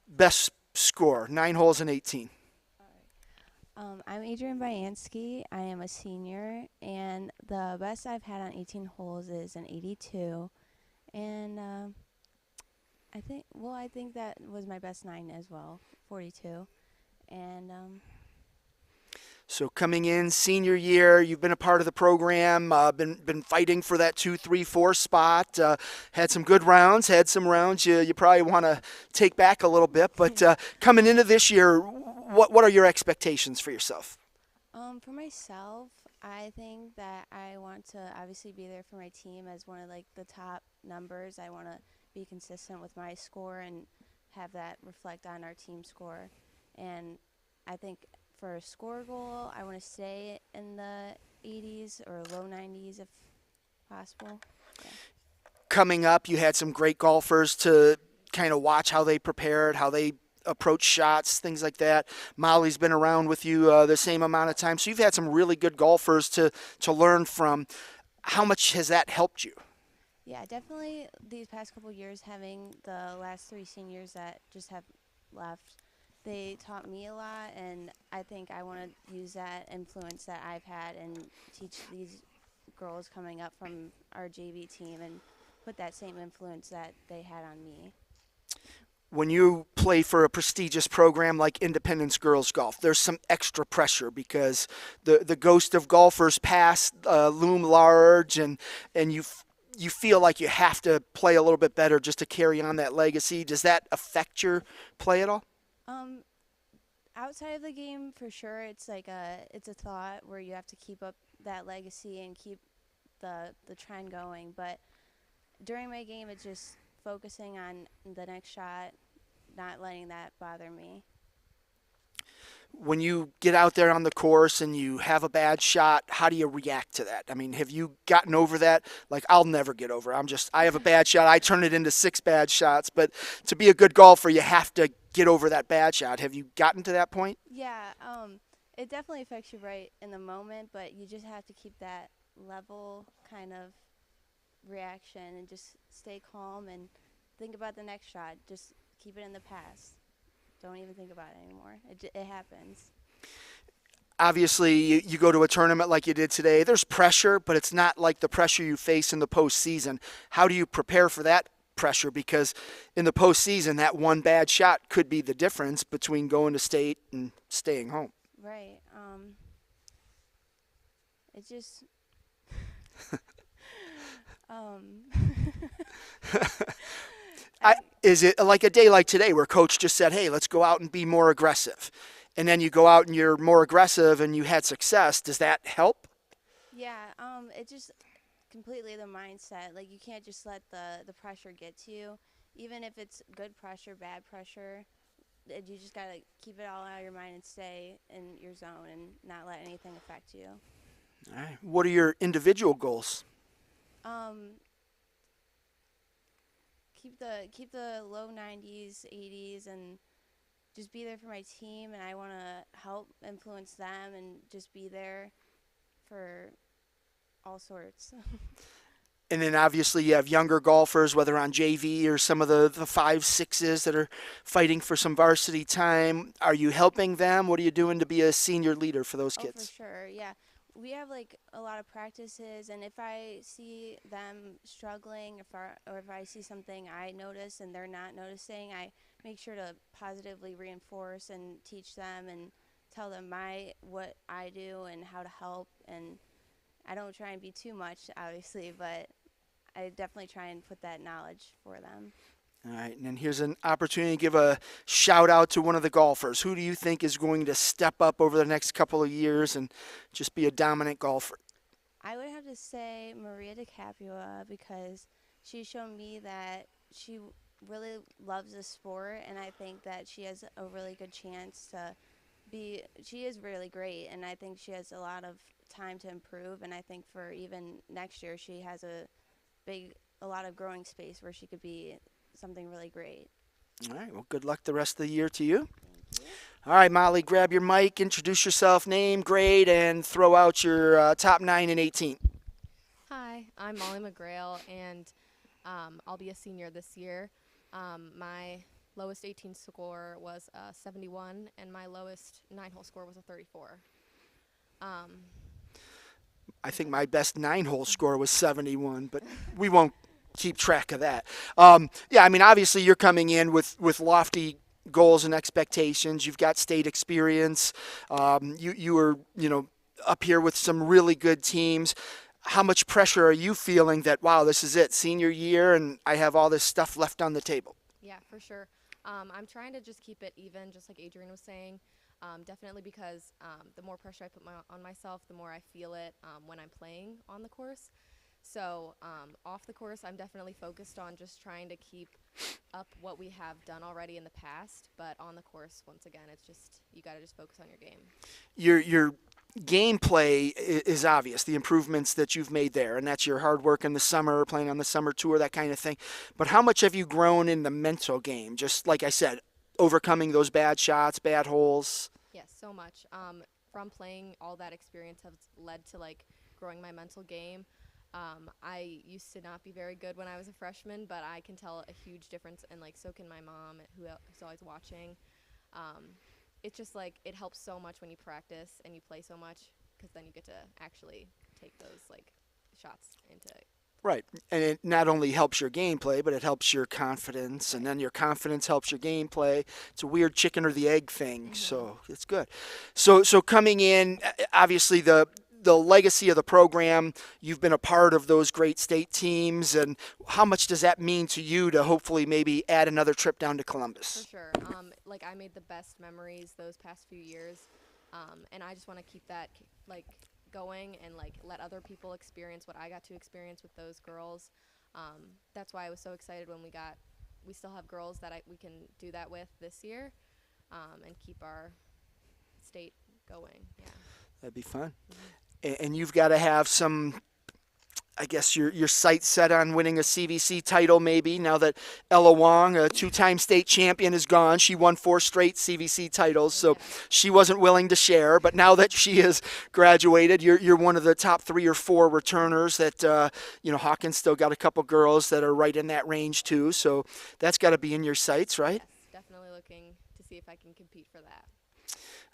Best score, 9 holes in 18. I'm Adrian Byansky. I am a senior, and the best I've had on 18 holes is an 82. And I think that was my best 9 as well, 42. And So coming in senior year, you've been a part of the program, been fighting for that 2, 3, 4 spot. Had some good rounds, had some rounds you probably want to take back a little bit. But coming into this year, what are your expectations for yourself? for myself, I think that I want to obviously be there for my team as one of the top numbers. I want to be consistent with my score and have that reflect on our team score. And I think for a score goal, I want to stay in the 80s or low 90s if possible. Yeah. Coming up, you had some great golfers to kind of watch how they prepared, how they approach shots, things like that. Molly's been around with you the same amount of time, so you've had some really good golfers to learn from. How much has that helped you? Yeah, definitely these past couple years, having the last 3 seniors that just have left, they taught me a lot, and I think I want to use that influence that I've had and teach these girls coming up from our JV team and put that same influence that they had on me. When you play for a prestigious program like Independence Girls Golf, there's some extra pressure because the ghost of golfers past loom large, and you feel like you have to play a little bit better just to carry on that legacy. Does that affect your play at all? Outside of the game, for sure, it's it's a thought where you have to keep up that legacy and keep the trend going. But during my game, it's just focusing on the next shot, not letting that bother me. When you get out there on the course and you have a bad shot, how do you react to that? I mean, have you gotten over that? Like, I'll never get over it. I have a bad shot. I turn it into 6 bad shots. But to be a good golfer, you have to get over that bad shot. Have you gotten to that point? Yeah, it definitely affects you right in the moment, but you just have to keep that level kind of reaction and just stay calm and think about the next shot. Just keep it in the past. don't even think about it anymore. It happens. Obviously, you go to a tournament like you did today. There's pressure, but it's not like the pressure you face in the postseason. How do you prepare for that pressure? Because in the postseason, that one bad shot could be the difference between going to state and staying home. Right. It just. Is it like a day like today where coach just said, hey, let's go out and be more aggressive? And then you go out and you're more aggressive and you had success. Does that help? Yeah. It just completely the mindset. Like, you can't just let the pressure get to you. Even if it's good pressure, bad pressure, you just got to keep it all out of your mind and stay in your zone and not let anything affect you. All right. What are your individual goals? Keep the low 90s, 80s, and just be there for my team. And I want to help influence them and just be there for all sorts. And then obviously you have younger golfers, whether on JV or some of the 5, 6s that are fighting for some varsity time. Are you helping them? What are you doing to be a senior leader for those kids? Oh, for sure, yeah. We have like a lot of practices, and if I see them struggling, or if I see something I notice and they're not noticing, I make sure to positively reinforce and teach them and tell them what I do and how to help. And I don't try and be too much, obviously, but I definitely try and put that knowledge for them. All right, and then here's an opportunity to give a shout out to one of the golfers. Who do you think is going to step up over the next couple of years and just be a dominant golfer? I would have to say Maria de Capua, because she's shown me that she really loves the sport, and I think that she has a really good chance to be. She is really great, and I think she has a lot of time to improve, and I think for even next year she has a lot of growing space where she could be something really great. All right, well, good luck the rest of the year to you. Thank you. All right, Molly, grab your mic, introduce yourself, name, grade, and throw out your top 9 and 18. Hi, I'm Molly McGrail, and I'll be a senior this year. My lowest 18 score was 71, and my lowest 9-hole score was a 34. I think my best 9-hole score was 71, but we won't keep track of that. Yeah, I mean, obviously you're coming in with lofty goals and expectations. You've got state experience. You were, up here with some really good teams. How much pressure are you feeling that, wow, this is it, senior year, and I have all this stuff left on the table? Yeah, for sure. I'm trying to just keep it even, just like Adrian was saying. Definitely because the more pressure I put on myself, the more I feel it when I'm playing on the course. So off the course, I'm definitely focused on just trying to keep up what we have done already in the past. But on the course, once again, it's just you got to just focus on your game. Your gameplay is obvious, the improvements that you've made there, and that's your hard work in the summer, playing on the summer tour, that kind of thing. But how much have you grown in the mental game? Just like I said, overcoming those bad shots, bad holes. Yes, so much. From playing, all that experience has led to growing my mental game. I used to not be very good when I was a freshman, but I can tell a huge difference, and so can my mom, who's always watching. It's just it helps so much when you practice and you play so much, because then you get to actually take those shots into it. Right, and it not only helps your gameplay, but it helps your confidence, and then your confidence helps your gameplay. It's a weird chicken or the egg thing, so it's good. So coming in, obviously the legacy of the program, you've been a part of those great state teams, and how much does that mean to you to hopefully maybe add another trip down to Columbus? For sure. I made the best memories those past few years, and I just want to keep that going and let other people experience what I got to experience with those girls. That's why I was so excited when we still have girls that we can do that with this year, and keep our state going. Yeah. That'd be fun. And you've got to have some, I guess, your sights set on winning a CVC title maybe, now that Ella Wong, a 2-time state champion, is gone. She won 4 straight CVC titles, so she wasn't willing to share. But now that she has graduated, you're one of the top 3 or 4 returners that, Hawkins still got a couple girls that are right in that range too. So that's got to be in your sights, right? Yes, definitely looking to see if I can compete for that.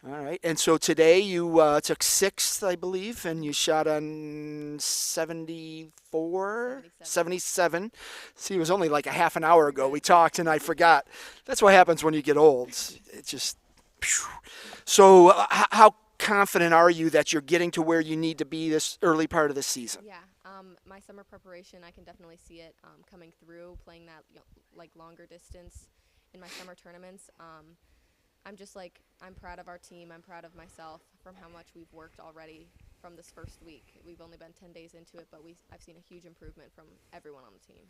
All right. And so today you took sixth, I believe, and you shot on 74? 77. See, it was only like a half an hour ago we talked, and I forgot. That's what happens when you get old. It just. Phew. So how confident are you that you're getting to where you need to be this early part of the season? Yeah, my summer preparation, I can definitely see it coming through, playing that like longer distance in my summer tournaments. I'm proud of our team. I'm proud of myself from how much we've worked already from this first week. We've only been 10 days into it, but I've seen a huge improvement from everyone on the team.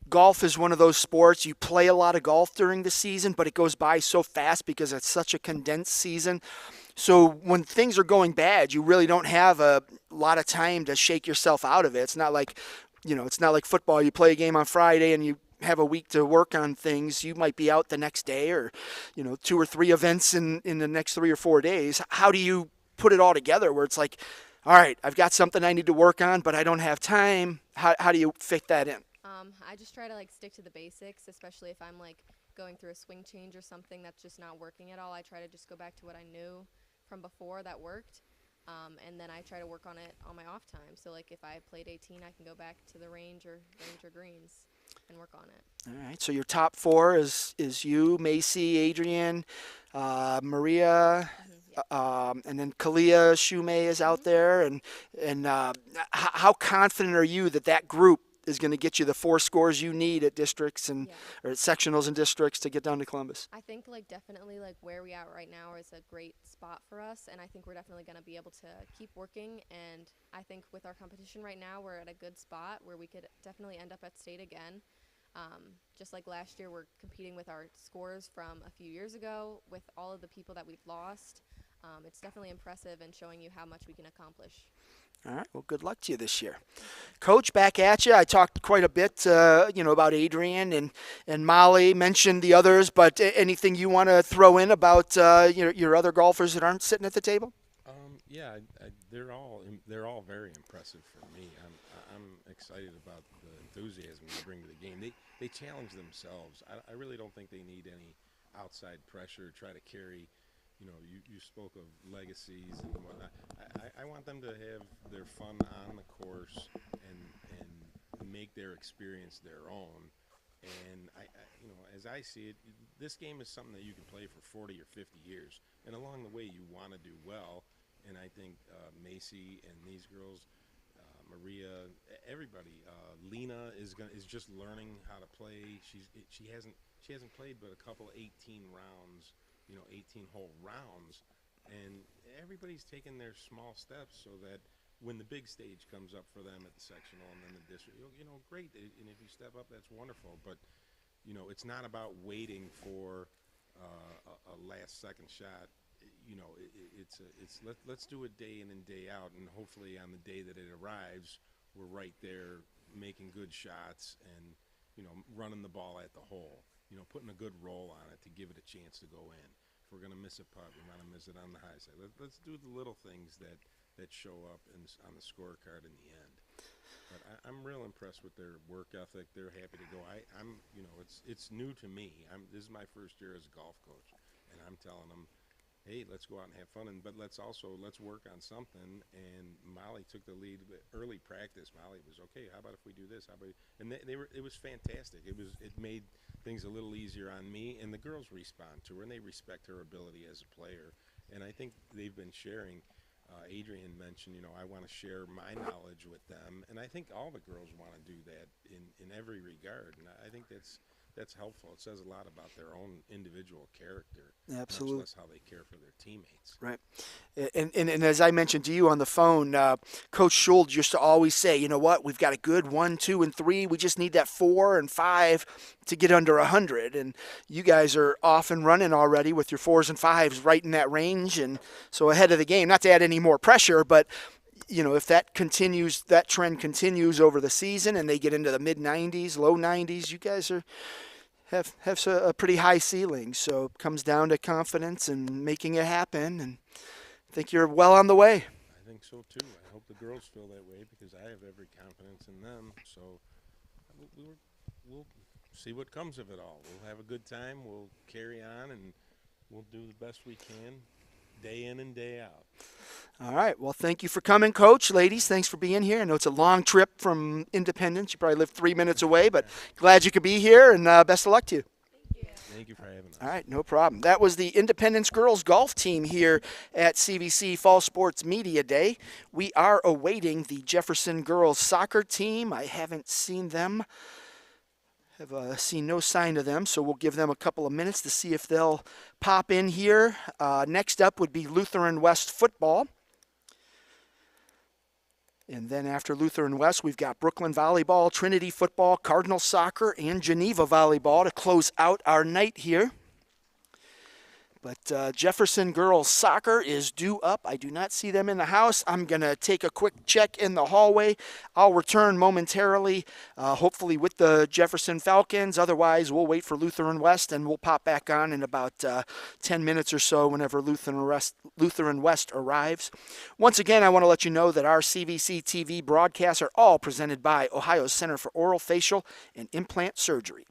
Golf is one of those sports. You play a lot of golf during the season, but it goes by so fast because it's such a condensed season. So when things are going bad, you really don't have a lot of time to shake yourself out of it. It's not like, it's not like football. You play a game on Friday and you have a week to work on things. You might be out the next day or, 2 or 3 events in the next 3 or 4 days. How do you put it all together where it's like, all right, I've got something I need to work on, but I don't have time? How do you fit that in? I just try to stick to the basics, especially if I'm going through a swing change or something that's just not working at all. I try to just go back to what I knew from before that worked, and then I try to work on it on my off time. So if I played 18, I can go back to the range or greens and work on it. All right. So your top 4 is you, Macy, Adrian, Maria, and then Kalia Shume is out there. And how confident are you that group is going to get you the 4 scores you need at districts or at sectionals and districts to get down to Columbus? I think definitely where we are right now is a great spot for us, and I think we're definitely going to be able to keep working. And I think with our competition right now, we're at a good spot where we could definitely end up at state again. Just like last year, we're competing with our scores from a few years ago with all of the people that we've lost. It's definitely impressive and showing you how much we can accomplish. All right. Well, good luck to you this year. Coach, back at you. I talked quite a bit, about Adrian and Molly, mentioned the others, but anything you want to throw in about your other golfers that aren't sitting at the table? Yeah, they're all very impressive for me. I'm excited about the enthusiasm they bring to the game. They challenge themselves. I really don't think they need any outside pressure to try to carry. You spoke of legacies and whatnot. I want them to have their fun on the course and make their experience their own. And as I see it, this game is something that you can play for 40 or 50 years. And along the way, you want to do well. And I think Macy and these girls, Maria, everybody, Lena is just learning how to play. She hasn't played but a couple 18 rounds. 18-hole rounds, and everybody's taking their small steps so that when the big stage comes up for them at the sectional and then the district, great. And if you step up, that's wonderful. But, it's not about waiting for a last-second shot. Let's do it day in and day out, and hopefully on the day that it arrives, we're right there making good shots and, running the ball at the hole. Putting a good roll on it to give it a chance to go in. If we're going to miss a putt, we want to miss it on the high side. Let's do the little things that show up on the scorecard in the end. But I'm real impressed with their work ethic. They're happy to go. It's new to me. This is my first year as a golf coach, and I'm telling them, hey, let's go out and have fun, but let's work on something. And Molly took the lead with early practice. Molly was, okay, how about if we do this? And it was fantastic. It made things a little easier on me, and the girls respond to her, and they respect her ability as a player. And I think they've been sharing. Adrian mentioned, I want to share my knowledge with them, and I think all the girls want to do that in every regard. And I think that's helpful. It says a lot about their own individual character. Absolutely. Much less how they care for their teammates. Right. And as I mentioned to you on the phone, Coach Schuld used to always say, you know what, we've got a good 1, 2, and 3. We just need that 4 and 5 to get under 100. And you guys are off and running already with your 4s and 5s right in that range. And so ahead of the game, not to add any more pressure, but if that trend continues over the season and they get into the mid-90s, low 90s, you guys have a pretty high ceiling. So it comes down to confidence and making it happen, and I think you're well on the way. I think so too. I hope the girls feel that way because I have every confidence in them. So we'll see what comes of it all. We'll have a good time. We'll carry on, and we'll do the best we can day in and day out. All right. Well, thank you for coming, Coach. Ladies, thanks for being here. I know it's a long trip from Independence. You probably live 3 minutes away, but glad you could be here, and best of luck to you. Thank you for having us. All right, no problem. That was the Independence girls golf team here at CVC Fall Sports Media Day. We are awaiting the Jefferson girls soccer team. I haven't seen them. Have seen no sign of them, so we'll give them a couple of minutes to see if they'll pop in here. Next up would be Lutheran West football. And then after Lutheran West, we've got Brooklyn volleyball, Trinity football, Cardinal soccer, and Geneva volleyball to close out our night here. But Jefferson girls soccer is due up. I do not see them in the house. I'm going to take a quick check in the hallway. I'll return momentarily, hopefully with the Jefferson Falcons. Otherwise, we'll wait for Lutheran West, and we'll pop back on in about 10 minutes or so whenever Lutheran West arrives. Once again, I want to let you know that our CVC TV broadcasts are all presented by Ohio Center for Oral, Facial, and Implant Surgery.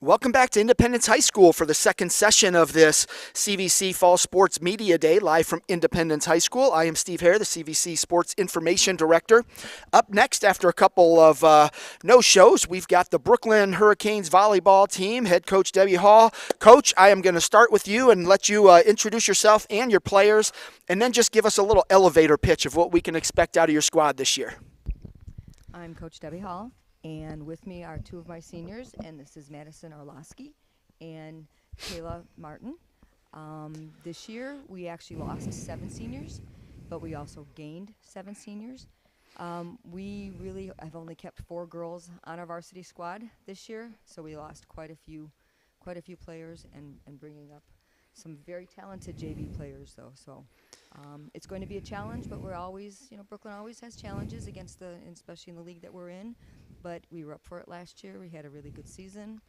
Welcome back to Independence High School for the second session of this CVC Fall Sports Media Day, live from Independence High School. I am Steve Hare, the CVC Sports Information Director. Up next, after a couple of no-shows, we've got the Brooklyn Hurricanes volleyball team, head coach Debbie Hall. Coach, I am going to start with you and let you introduce yourself and your players, and then just give us a little elevator pitch of what we can expect out of your squad this year. I'm Coach Debbie Hall. And with me are two of my seniors, and this is Madison Orlowski and Kayla Martin. This year, we actually lost 7 seniors, but we also gained 7 seniors. We really have only kept 4 girls on our varsity squad this year, so we lost quite a few players and bringing up some very talented JV players, though. So it's going to be a challenge, but we're always, Brooklyn always has challenges against especially in the league that we're in. But we were up for it last year. We had a really good season,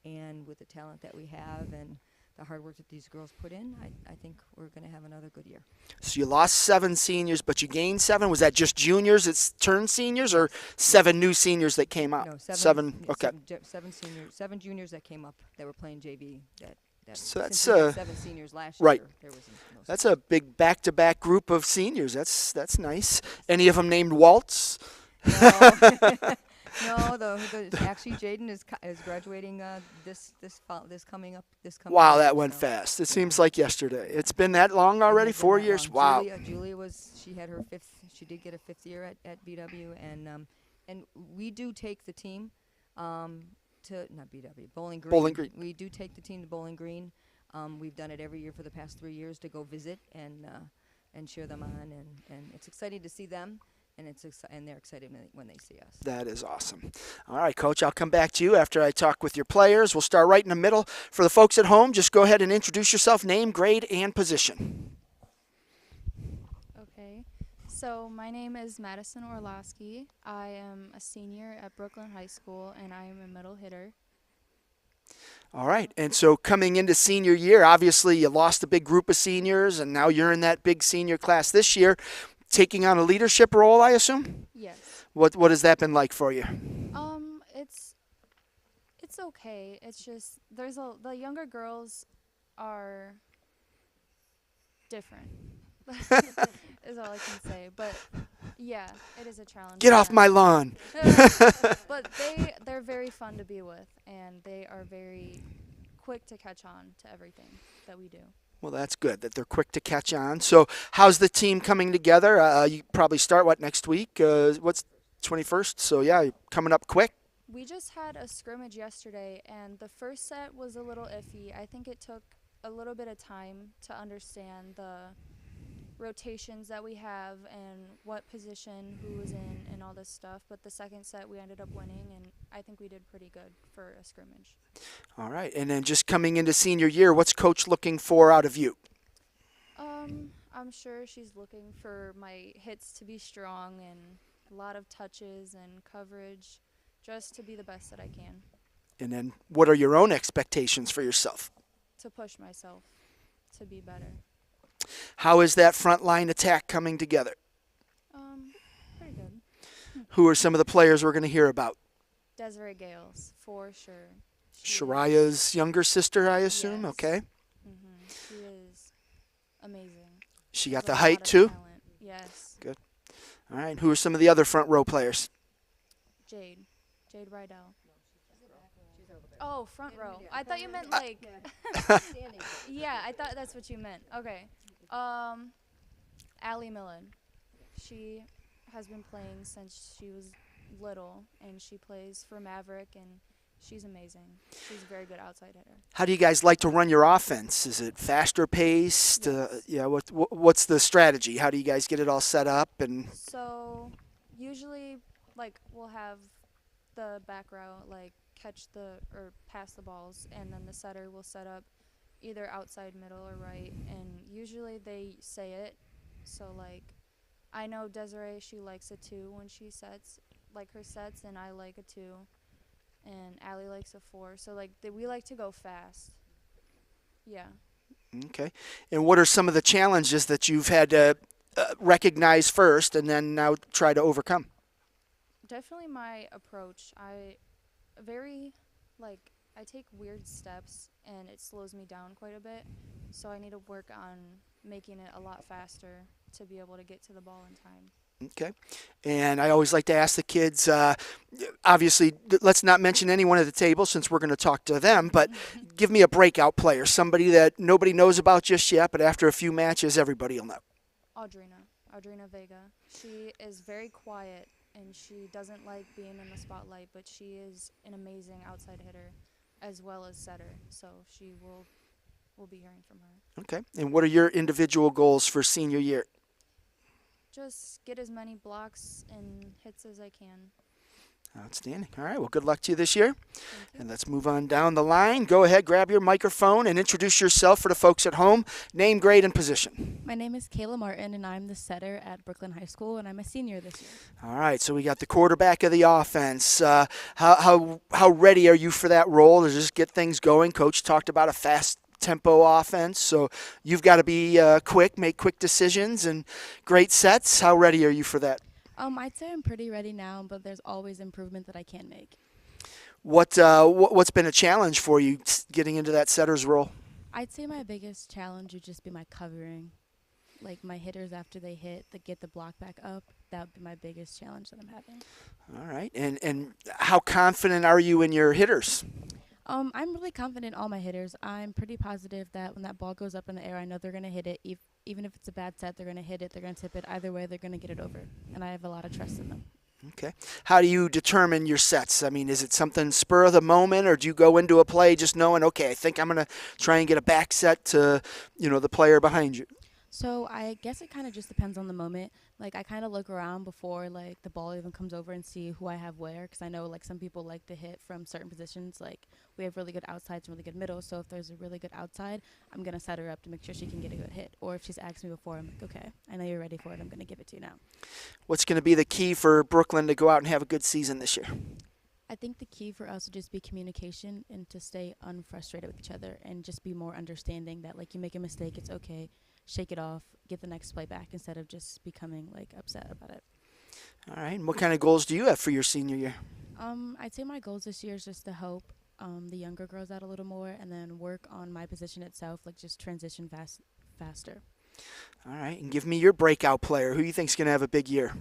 and with the talent that we have and the hard work that these girls put in, I think we're going to have another good year. So you lost 7 seniors, but you gained 7. Was that just juniors that turned seniors, or 7 new seniors that came up? No, 7. Okay. 7 juniors that came up that were playing JV. So that's since we had 7 seniors last right. year. There was no that's a big back-to-back group of seniors. That's nice. Any of them named Waltz? No. No, actually Jaden is graduating this coming. Wow, year, that went fast. It seems like yesterday. It's been that long already. 4 years. Wow. Julia she had her 5th. She did get a 5th year at BW, and we do take the team to not BW Bowling Green. Bowling Green. We do take the team to Bowling Green. We've done it every year for the past 3 years to go visit and cheer them on, and it's exciting to see them. And they're excited when they see us. That is awesome. All right, Coach, I'll come back to you after I talk with your players. We'll start right in the middle. For the folks at home, just go ahead and introduce yourself, name, grade, and position. Okay. So my name is Madison Orlowski. I am a senior at Brooklyn High School, and I am a middle hitter. All right, and so coming into senior year, obviously you lost a big group of seniors, and now you're in that big senior class this year. Taking on a leadership role, I assume? Yes. What has that been like for you? It's okay. It's just the younger girls are different. Is all I can say. But yeah, it is a challenge. Get off my lawn. But they're very fun to be with, and they are very quick to catch on to everything that we do. Well, that's good that they're quick to catch on. So how's the team coming together? You probably start, next week? What's 21st? So, yeah, you're coming up quick. We just had a scrimmage yesterday, and the first set was a little iffy. I think it took a little bit of time to understand the rotations that we have and what position who was in and all this stuff. But the second set we ended up winning, and I think we did pretty good for a scrimmage. All right, and then just coming into senior year, what's Coach looking for out of you? I'm sure she's looking for my hits to be strong and a lot of touches and coverage, just to be the best that I can. And then what are your own expectations for yourself? To push myself to be better. How is that front line attack coming together? Pretty good. Who are some of the players we're going to hear about? Desiree Gales, for sure. Shariah's younger sister, I assume? Yes. Okay. She is amazing. She got Has the a height, lot of too? talent. Yes. Good. All right. Who are some of the other front row players? Jade Rydell. Oh, front row. I thought you meant like. Yeah, I thought that's what you meant. Okay. Allie Millen. She has been playing since she was little, and she plays for Maverick, and she's amazing. She's a very good outside hitter. How do you guys like to run your offense? Is it faster paced? Yes. What's the strategy? How do you guys get it all set up? And So usually, we'll have the back row catch or pass the balls, and then the setter will set up either outside, middle, or right, and usually they say it. So I know Desiree, she likes a 2 when she sets her sets, and I like a 2, and Allie likes a 4. So we like to go fast. Yeah. Okay. And what are some of the challenges that you've had to recognize first and then now try to overcome? Definitely my approach. I very I take weird steps and it slows me down quite a bit. So I need to work on making it a lot faster to be able to get to the ball in time. Okay. And I always like to ask the kids, obviously, let's not mention anyone at the table since we're going to talk to them, but give me a breakout player, somebody that nobody knows about just yet, but after a few matches, everybody will know. Audrina Vega. She is very quiet and she doesn't like being in the spotlight, but she is an amazing outside hitter as well as setter. So we'll be hearing from her. Okay. And what are your individual goals for senior year? Just get as many blocks and hits as I can. Outstanding. All right. Well, good luck to you this year. And let's move on down the line. Go ahead, grab your microphone and introduce yourself for the folks at home. Name, grade, and position. My name is Kayla Martin, and I'm the setter at Brooklyn High School, and I'm a senior this year. All right. So we got the quarterback of the offense. How ready are you for that role to just get things going? Coach talked about a fast tempo offense, so you've got to be quick, make quick decisions, and great sets. How ready are you for that? I'd say I'm pretty ready now, but there's always improvement that I can make. What's been a challenge for you getting into that setter's role? I'd say my biggest challenge would just be my covering. Like my hitters after they hit, to get the block back up, that would be my biggest challenge that I'm having. All right. And how confident are you in your hitters? I'm really confident in all my hitters. I'm pretty positive that when that ball goes up in the air, I know they're going to hit it. Even if it's a bad set, they're going to hit it. They're going to tip it. Either way, they're going to get it over. And I have a lot of trust in them. Okay. How do you determine your sets? I mean, is it something spur of the moment, or do you go into a play just knowing, okay, I think I'm going to try and get a back set to, the player behind you? So I guess it kind of just depends on the moment. Like I kind of look around before like the ball even comes over and see who I have where, because I know like some people like to hit from certain positions. Like we have really good outsides and really good middles. So if there's a really good outside, I'm gonna set her up to make sure she can get a good hit. Or if she's asked me before, I'm like, okay, I know you're ready for it. I'm gonna give it to you now. What's going to be the key for Brooklyn to go out and have a good season this year? I think the key for us would just be communication and to stay unfrustrated with each other and just be more understanding that like you make a mistake, it's okay. Shake it off, get the next play back instead of just becoming like upset about it. All right. And what kind of goals do you have for your senior year? I'd say my goals this year is just to help the younger girls out a little more and then work on my position itself, like just transition faster. All right. And give me your breakout player. Who you think's going to have a big year?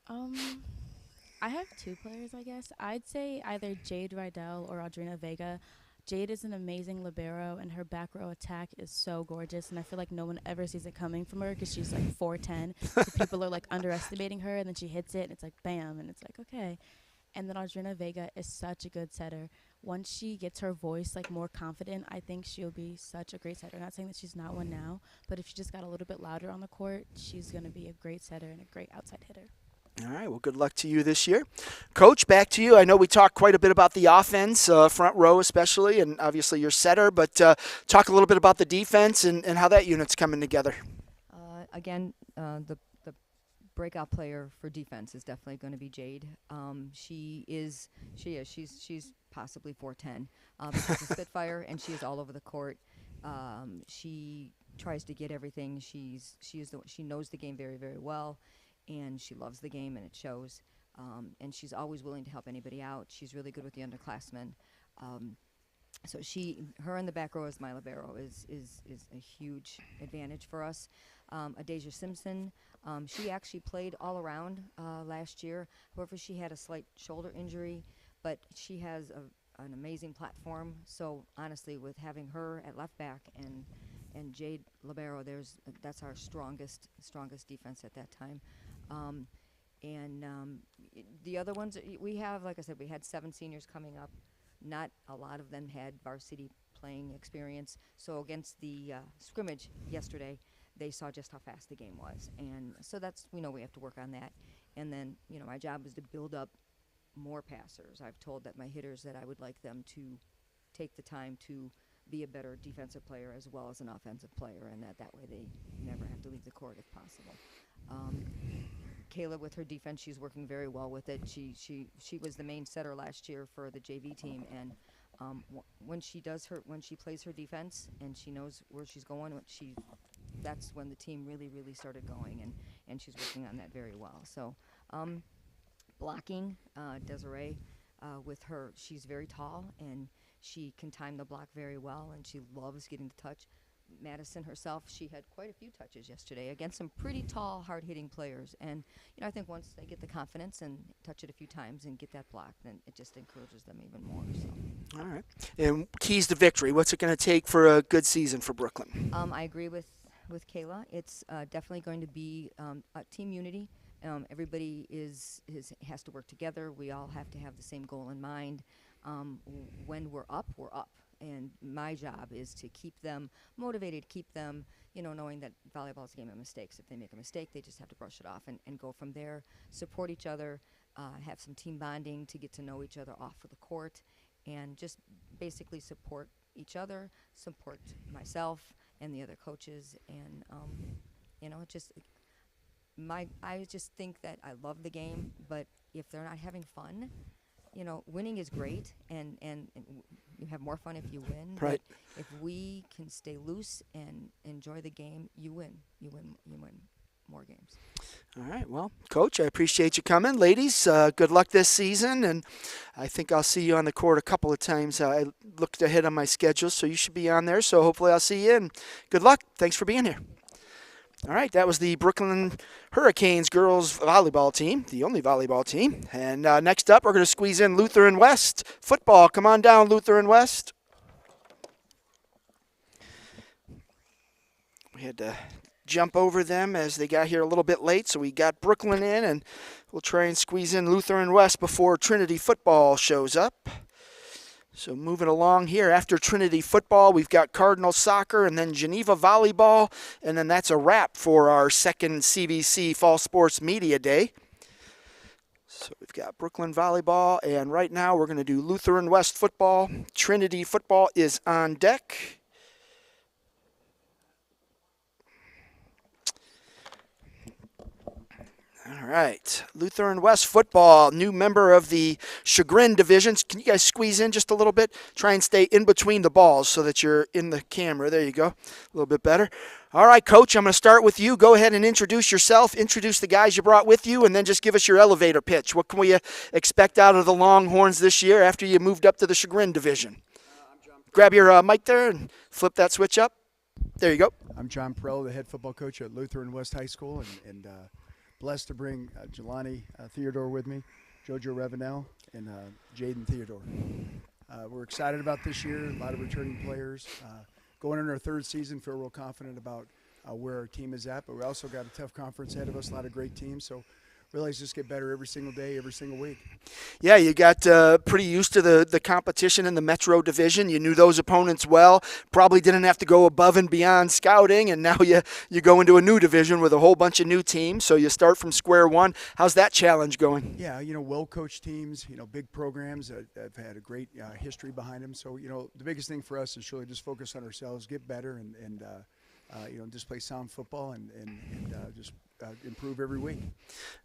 I have two players, I guess. I'd say either Jade Rydell or Audrina Vega. Jade is an amazing libero, and her back row attack is so gorgeous, and I feel like no one ever sees it coming from her because she's like 4'10", so people are like underestimating her, and then she hits it, and it's like bam, and it's like okay. And then Audrina Vega is such a good setter. Once she gets her voice like more confident, I think she'll be such a great setter. Not saying that she's not one now, but if she just got a little bit louder on the court, she's going to be a great setter and a great outside hitter. All right, well, good luck to you this year. Coach, back to you. I know we talked quite a bit about the offense, front row especially, and obviously your setter, but talk a little bit about the defense and how that unit's coming together. Again, the breakout player for defense is definitely going to be Jade. She's possibly 4'10", she's a Spitfire, and she is all over the court. She tries to get everything. She knows the game very, very well. And she loves the game, and it shows. And she's always willing to help anybody out. She's really good with the underclassmen. So her in the back row as my libero is a huge advantage for us. Adasia Simpson, she actually played all around last year. However, she had a slight shoulder injury, but she has an amazing platform. So honestly, with having her at left back and Jade libero, that's our strongest defense at that time. The other ones we have, like I said, we had 7 seniors coming up. Not a lot of them had varsity playing experience. So against the scrimmage yesterday, they saw just how fast the game was. And so we know we have to work on that. And then, my job is to build up more passers. I've told that my hitters that I would like them to take the time to be a better defensive player as well as an offensive player, and that way they never have to leave the court if possible. Kayla, with her defense, she's working very well with it. She was the main setter last year for the JV team, and when she plays her defense and she knows where she's going, that's when the team really, really started going, and she's working on that very well. So, blocking, Desiree, with her, she's very tall, and she can time the block very well, and she loves getting the touch. Madison herself, she had quite a few touches yesterday against some pretty tall, hard-hitting players. And, I think once they get the confidence and touch it a few times and get that block, then it just encourages them even more. So. All right. And keys to victory. What's it going to take for a good season for Brooklyn? I agree with Kayla. It's definitely going to be team unity. Everybody has to work together. We all have to have the same goal in mind. When we're up, we're up. And my job is to keep them motivated, keep them, knowing that volleyball is a game of mistakes. If they make a mistake, they just have to brush it off and go from there, support each other, have some team bonding to get to know each other off of the court, and just basically support each other, support myself and the other coaches. And, I just think that I love the game, but if they're not having fun, winning is great, and you have more fun if you win. Right. But if we can stay loose and enjoy the game, you win. You win more games. All right. Well, Coach, I appreciate you coming. Ladies, good luck this season, and I think I'll see you on the court a couple of times. I looked ahead on my schedule, so you should be on there, so hopefully I'll see you, and good luck. Thanks for being here. All right, that was the Brooklyn Hurricanes girls volleyball team, the only volleyball team. And next up, we're going to squeeze in Lutheran West football. Come on down, Lutheran West. We had to jump over them as they got here a little bit late, so we got Brooklyn in, and we'll try and squeeze in Lutheran West before Trinity football shows up. So moving along here, after Trinity football, we've got Cardinal soccer and then Geneva volleyball, and then that's a wrap for our second CVC Fall Sports Media Day. So we've got Brooklyn volleyball, and right now we're going to do Lutheran West football. Trinity football is on deck. All right, Lutheran West football, new member of the Chagrin divisions. Can you guys squeeze in just a little bit? Try and stay in between the balls so that you're in the camera. There you go, a little bit better. All right, Coach, I'm going to start with you. Go ahead and introduce yourself, introduce the guys you brought with you, and then just give us your elevator pitch. What can we expect out of the Longhorns this year after you moved up to the Chagrin division? Grab your mic there and flip that switch up. There you go. I'm John Perrell, the head football coach at Lutheran West High School, and blessed to bring Jelani Theodore with me, Jojo Revenel, and Jaden Theodore. We're excited about this year, a lot of returning players. Going into our third season, feel real confident about where our team is at, but we also got a tough conference ahead of us, a lot of great teams, so realize just get better every single day, every single week. Yeah, you got pretty used to the competition in the Metro Division. You knew those opponents well. Probably didn't have to go above and beyond scouting, and now you go into a new division with a whole bunch of new teams, so you start from square one. How's that challenge going? Yeah, well-coached teams, big programs that have had a great history behind them. So, the biggest thing for us is really just focus on ourselves, get better, and just play sound football and just improve every week.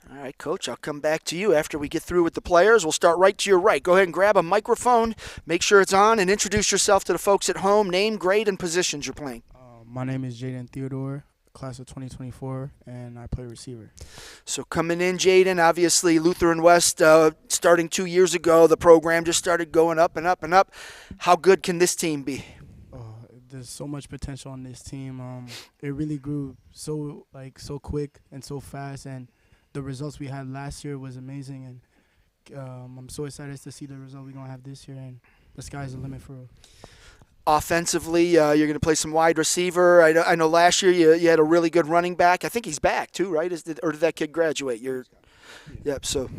All right, Coach, I'll come back to you after we get through with the players. We'll start right to your right. Go ahead and grab a microphone, make sure it's on, and introduce yourself to the folks at home. Name, grade, and positions you're playing. My name is Jaden Theodore, class of 2024, and I play receiver. So coming in, Jaden, obviously Lutheran West starting 2 years ago, the program just started going up and up and up. How good can this team be? There's so much potential on this team. It really grew so quick and so fast, and the results we had last year was amazing. And I'm so excited to see the result we're gonna have this year, and the sky's the limit for real. Offensively, you're going to play some wide receiver. I know last year you had a really good running back. I think he's back too, right? Or did that kid graduate? Yep. So,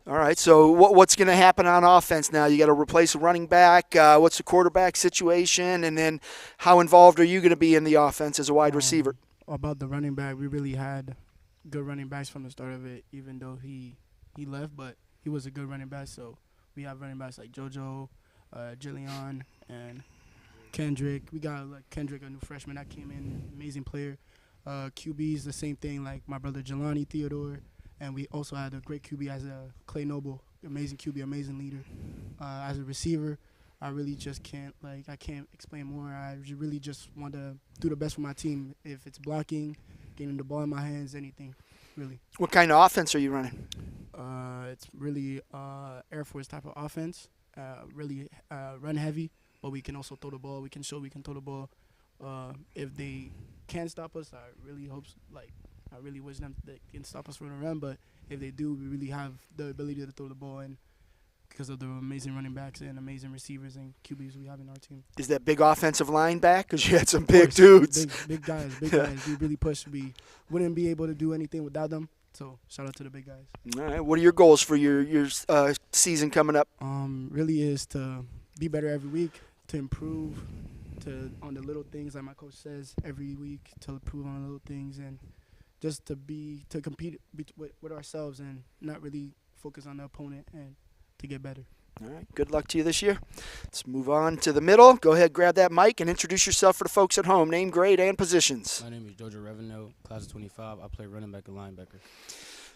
all right. So what's going to happen on offense now? You got to replace a running back. What's the quarterback situation? And then how involved are you going to be in the offense as a wide receiver? About the running back, we really had good running backs from the start of it, even though he left, but he was a good running back. So we have running backs like JoJo, Jillian, and Kendrick. We got Kendrick, a new freshman that came in, amazing player. QB's the same thing, like my brother Jelani Theodore. And we also had a great QB as Clay Noble, amazing QB, amazing leader. As a receiver, I really just can't explain more. I really just want to do the best for my team. If it's blocking, getting the ball in my hands, anything, really. What kind of offense are you running? It's really Air Force type of offense. really run heavy, but we can also throw the ball. We can show we can throw the ball. If they can't stop us, I really wish them they can stop us from the run. But if they do, we really have the ability to throw the ball in because of the amazing running backs and amazing receivers and QBs we have in our team. Is that big offensive line back? Because you had some big dudes. Big guys. We really push. We wouldn't be able to do anything without them. So shout out to the big guys. All right. What are your goals for your season coming up? Really is to be better every week, to improve, on the little things like my coach says every week, to improve on the little things, and just to compete with ourselves and not really focus on the opponent and to get better. All right. Good luck to you this year. Let's move on to the middle. Go ahead, grab that mic, and introduce yourself for the folks at home. Name, grade, and positions. My name is Jojo Revenue, class of 25. I play running back and linebacker.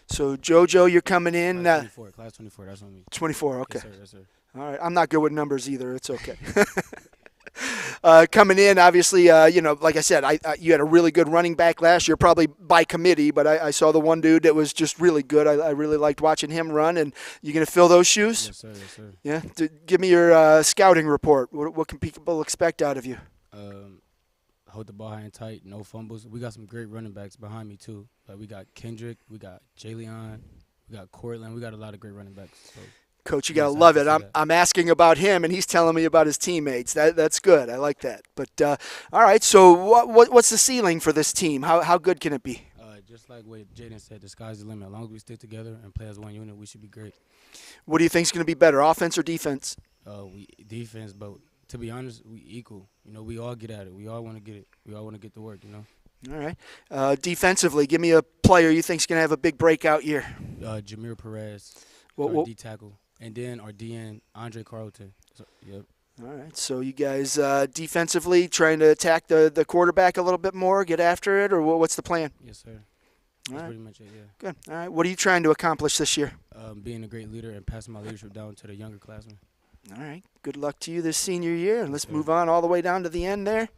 So, JoJo, you're coming in. Class 24, that's on me. 24, okay. Yes, sir. All right. I'm not good with numbers either. It's okay. Coming in, obviously, like I said, you had a really good running back last year, probably by committee, but I saw the one dude that was just really good. I really liked watching him run, and you going to fill those shoes? Yes, sir. Yeah? Give me your scouting report. What can people expect out of you? Hold the ball high and tight, no fumbles. We got some great running backs behind me, too. Like, we got Kendrick, we got Jalen, we got Cortland. We got a lot of great running backs. So. Coach, you got to love it. I'm asking about him, and he's telling me about his teammates. That's good. I like that. But, all right, so what's the ceiling for this team? How good can it be? Just like what Jaden said, the sky's the limit. As long as we stick together and play as one unit, we should be great. What do you think is going to be better, offense or defense? We defense, but to be honest, we equal. We all get at it. We all want to get it. We all want to get to work, All right. Defensively, give me a player you think is going to have a big breakout year. Jameer Perez, our D tackle. And then our DN, Andre Carlton. So, yep. All right. So you guys defensively trying to attack the quarterback a little bit more, get after it, or what's the plan? Yes, sir. All That's right. pretty much it, yeah. Good. All right. What are you trying to accomplish this year? Being a great leader and passing my leadership down to the younger classmen. All right. Good luck to you this senior year. And let's move on all the way down to the end there.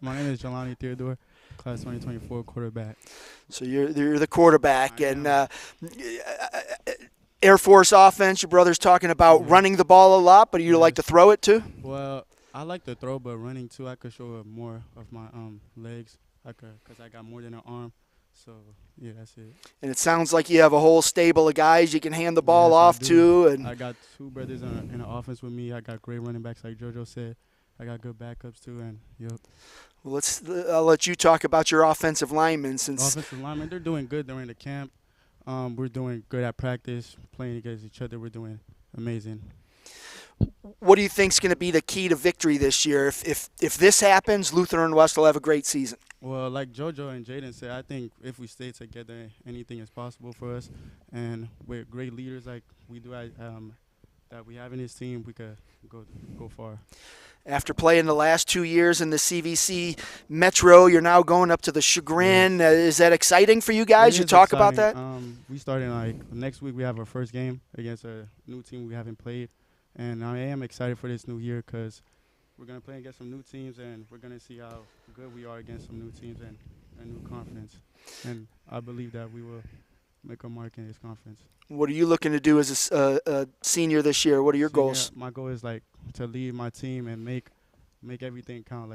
My name is Jelani Theodore, class 2024 quarterback. So you're the quarterback. And Air Force offense, your brother's talking about running the ball a lot, but you like to throw it too? Well, I like to throw, but running too, I could show more of my legs because I got more than an arm. So, yeah, that's it. And it sounds like you have a whole stable of guys you can hand the ball off to. And I got two brothers in the offense with me. I got great running backs, like JoJo said. I got good backups, too, and yep. Well, I'll let you talk about your offensive linemen. Offensive linemen, they're doing good during the camp. We're doing good at practice, playing against each other. We're doing amazing. What do you think is going to be the key to victory this year? If this happens, Lutheran West will have a great season. Well, like JoJo and Jaden said, I think if we stay together, anything is possible for us. And with great leaders like we do that we have in this team, we could go far. After playing the last 2 years in the CVC Metro, you're now going up to the Chagrin. Is that exciting for you guys? You talk about that? We started next week. We have our first game against a new team we haven't played. And I am excited for this new year because we're going to play against some new teams, and we're going to see how good we are against some new teams and a new conference. And I believe that we will make a mark in this conference. What are you looking to do as a senior this year? What are your goals? My goal is to lead my team and make everything count,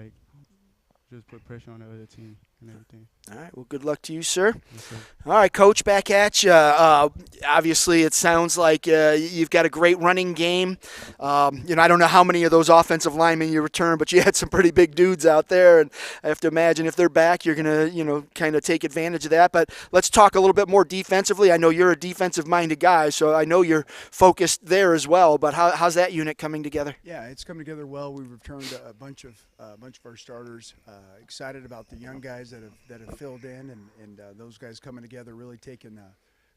just put pressure on the other team and everything. All right. Well, good luck to you, sir. Yes, sir. All right, Coach, back at you. Obviously, it sounds like you've got a great running game. I don't know how many of those offensive linemen you returned, but you had some pretty big dudes out there. And I have to imagine if they're back, you're going to, kind of take advantage of that. But let's talk a little bit more defensively. I know you're a defensive-minded guy, so I know you're focused there as well. But how's that unit coming together? Yeah, it's coming together well. We've returned a bunch of our starters. Excited about the young guys that have filled in, and those guys coming together, really taking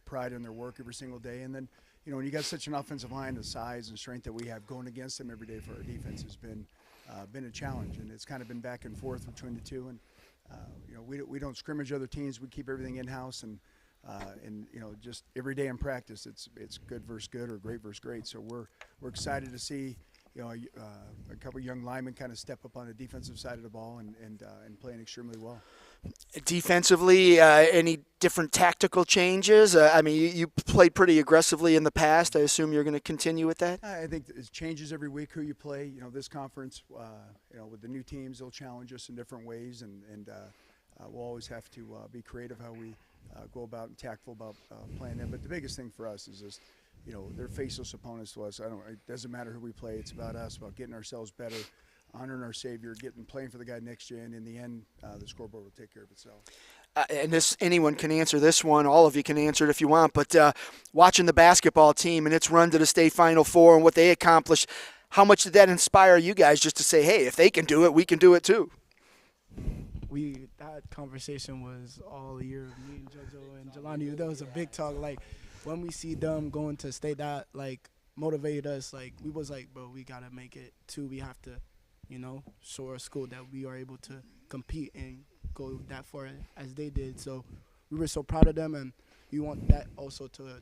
pride in their work every single day. And then, when you got such an offensive line, the size and strength that we have going against them every day for our defense has been a challenge, and it's kind of been back and forth between the two. And we don't scrimmage other teams. We keep everything in house, and just every day in practice, it's good versus good or great versus great. So we're excited to see a couple young linemen kind of step up on the defensive side of the ball and playing extremely well. Defensively, any different tactical changes? I mean, you played pretty aggressively in the past. I assume you're going to continue with that? I think it changes every week who you play. This conference, with the new teams, they'll challenge us in different ways, and we'll always have to be creative how we go about and tactful about playing them. But the biggest thing for us is just, they're faceless opponents to us. It doesn't matter who we play. It's about us, about getting ourselves better, honoring our Savior, playing for the guy next year, and in the end, the scoreboard will take care of itself. And anyone can answer this one. All of you can answer it if you want. But watching the basketball team and its run to the state Final Four and what they accomplished, how much did that inspire you guys just to say, hey, if they can do it, we can do it too? That conversation was all year. Me and JoJo and Jelani, that was a big talk. Like, when we see them going to state, that motivated us. We was like, bro, we gotta make it too. We have to, show our school that we are able to compete and go that far as they did. So we were so proud of them, and we want that also to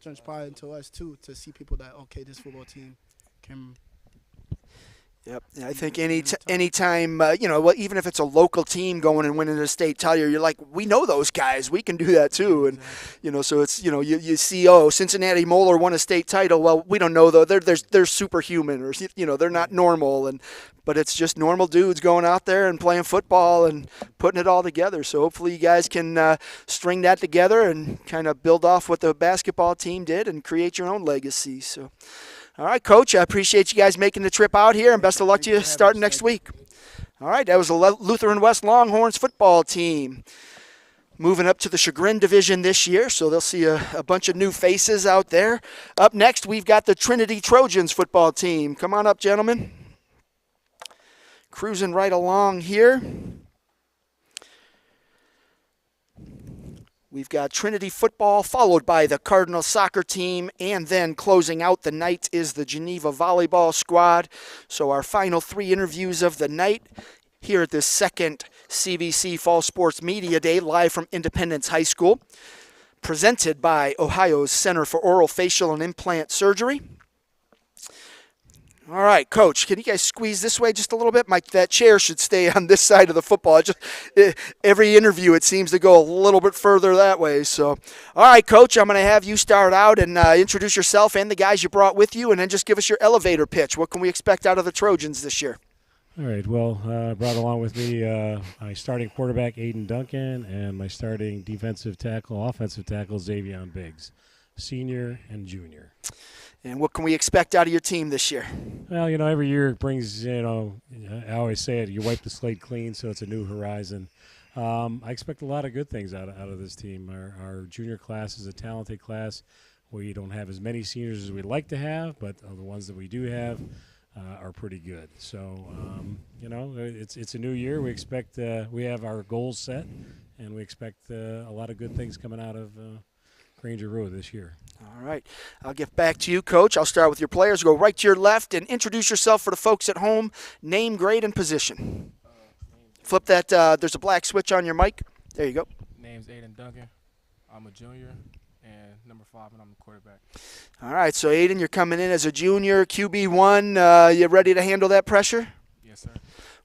transpire into us too, to see people that, okay, this football team can. Yep. I think anytime, even if it's a local team going and winning a state title, you're like, we know those guys. We can do that too. And, so it's, you see, Cincinnati Moeller won a state title. Well, we don't know, though. They're superhuman, or, they're not normal. But it's just normal dudes going out there and playing football and putting it all together. So hopefully you guys can string that together and kind of build off what the basketball team did and create your own legacy. So. All right, Coach, I appreciate you guys making the trip out here, and best of luck to you starting next week. All right, that was the Lutheran West Longhorns football team moving up to the Chagrin division this year, so they'll see a bunch of new faces out there. Up next, we've got the Trinity Trojans football team. Come on up, gentlemen. Cruising right along here. We've got Trinity football, followed by the Cardinal soccer team, and then closing out the night is the Geneva volleyball squad. So our final 3 interviews of the night here at this second CVC Fall Sports Media Day, live from Independence High School, presented by Ohio's Center for Oral, Facial, and Implant Surgery. All right, Coach, can you guys squeeze this way just a little bit? That chair should stay on this side of the football. Every interview, it seems to go a little bit further that way. So, all right, Coach, I'm going to have you start out and introduce yourself and the guys you brought with you, and then just give us your elevator pitch. What can we expect out of the Trojans this year? All right, well, brought along with me my starting quarterback, Aiden Duncan, and my starting offensive tackle, Xavion Biggs, senior and junior. And what can we expect out of your team this year? Well, every year it brings, I always say it, you wipe the slate clean, so it's a new horizon. I expect a lot of good things out of this team. Our junior class is a talented class. We don't have as many seniors as we'd like to have, but the ones that we do have are pretty good. So, it's a new year. We expect we have our goals set, and we expect a lot of good things coming out of Granger Road this year. All right. I'll get back to you, Coach. I'll start with your players. Go right to your left and introduce yourself for the folks at home. Name, grade, and position. Flip that. There's a black switch on your mic. There you go. Name's Aiden Duncan. I'm a junior, and number 5, and I'm the quarterback. All right. So, Aiden, you're coming in as a junior, QB1. You ready to handle that pressure? Yes, sir.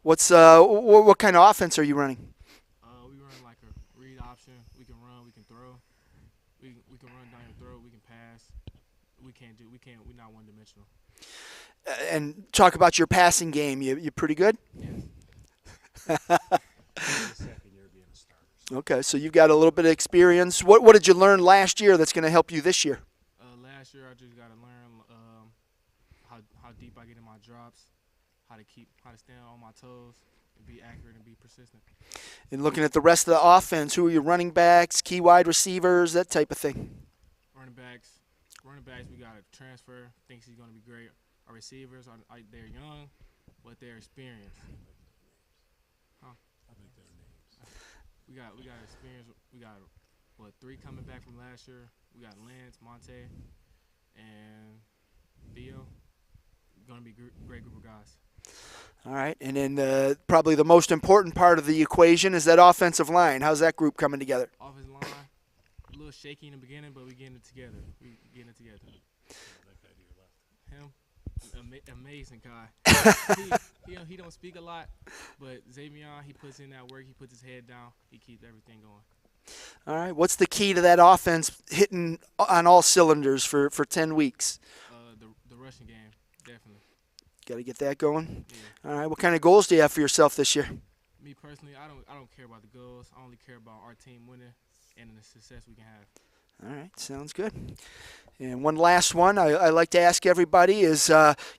What kind of offense are you running? We run like a read option. We can run. We can throw. We can run down your throat. We can pass. We're not one-dimensional. And talk about your passing game. You pretty good? Yes. Okay, so you've got a little bit of experience. What did you learn last year that's going to help you this year? Last year I just got to learn how deep I get in my drops, how to stand on my toes, and be accurate and be persistent. And looking at the rest of the offense, who are your running backs, key wide receivers, that type of thing? Running backs, we got a transfer, thinks he's going to be great. Our receivers, they're young, but they're experienced. Huh? I think their names. We got experience. We got 3 coming back from last year. We got Lance, Monte, and Theo. Going to be a great group of guys. All right, and then probably the most important part of the equation is that offensive line. How's that group coming together? Offensive line, a little shaky in the beginning, but we're getting it together. him, amazing guy. he don't speak a lot, but Xavier, he puts in that work. He puts his head down. He keeps everything going. All right. What's the key to that offense hitting on all cylinders for 10 weeks? The rushing game, definitely. Got to get that going. Yeah. All right. What kind of goals do you have for yourself this year? Me personally, I don't care about the goals. I only care about our team winning and the success we can have. All right. Sounds good. And one last one I like to ask everybody is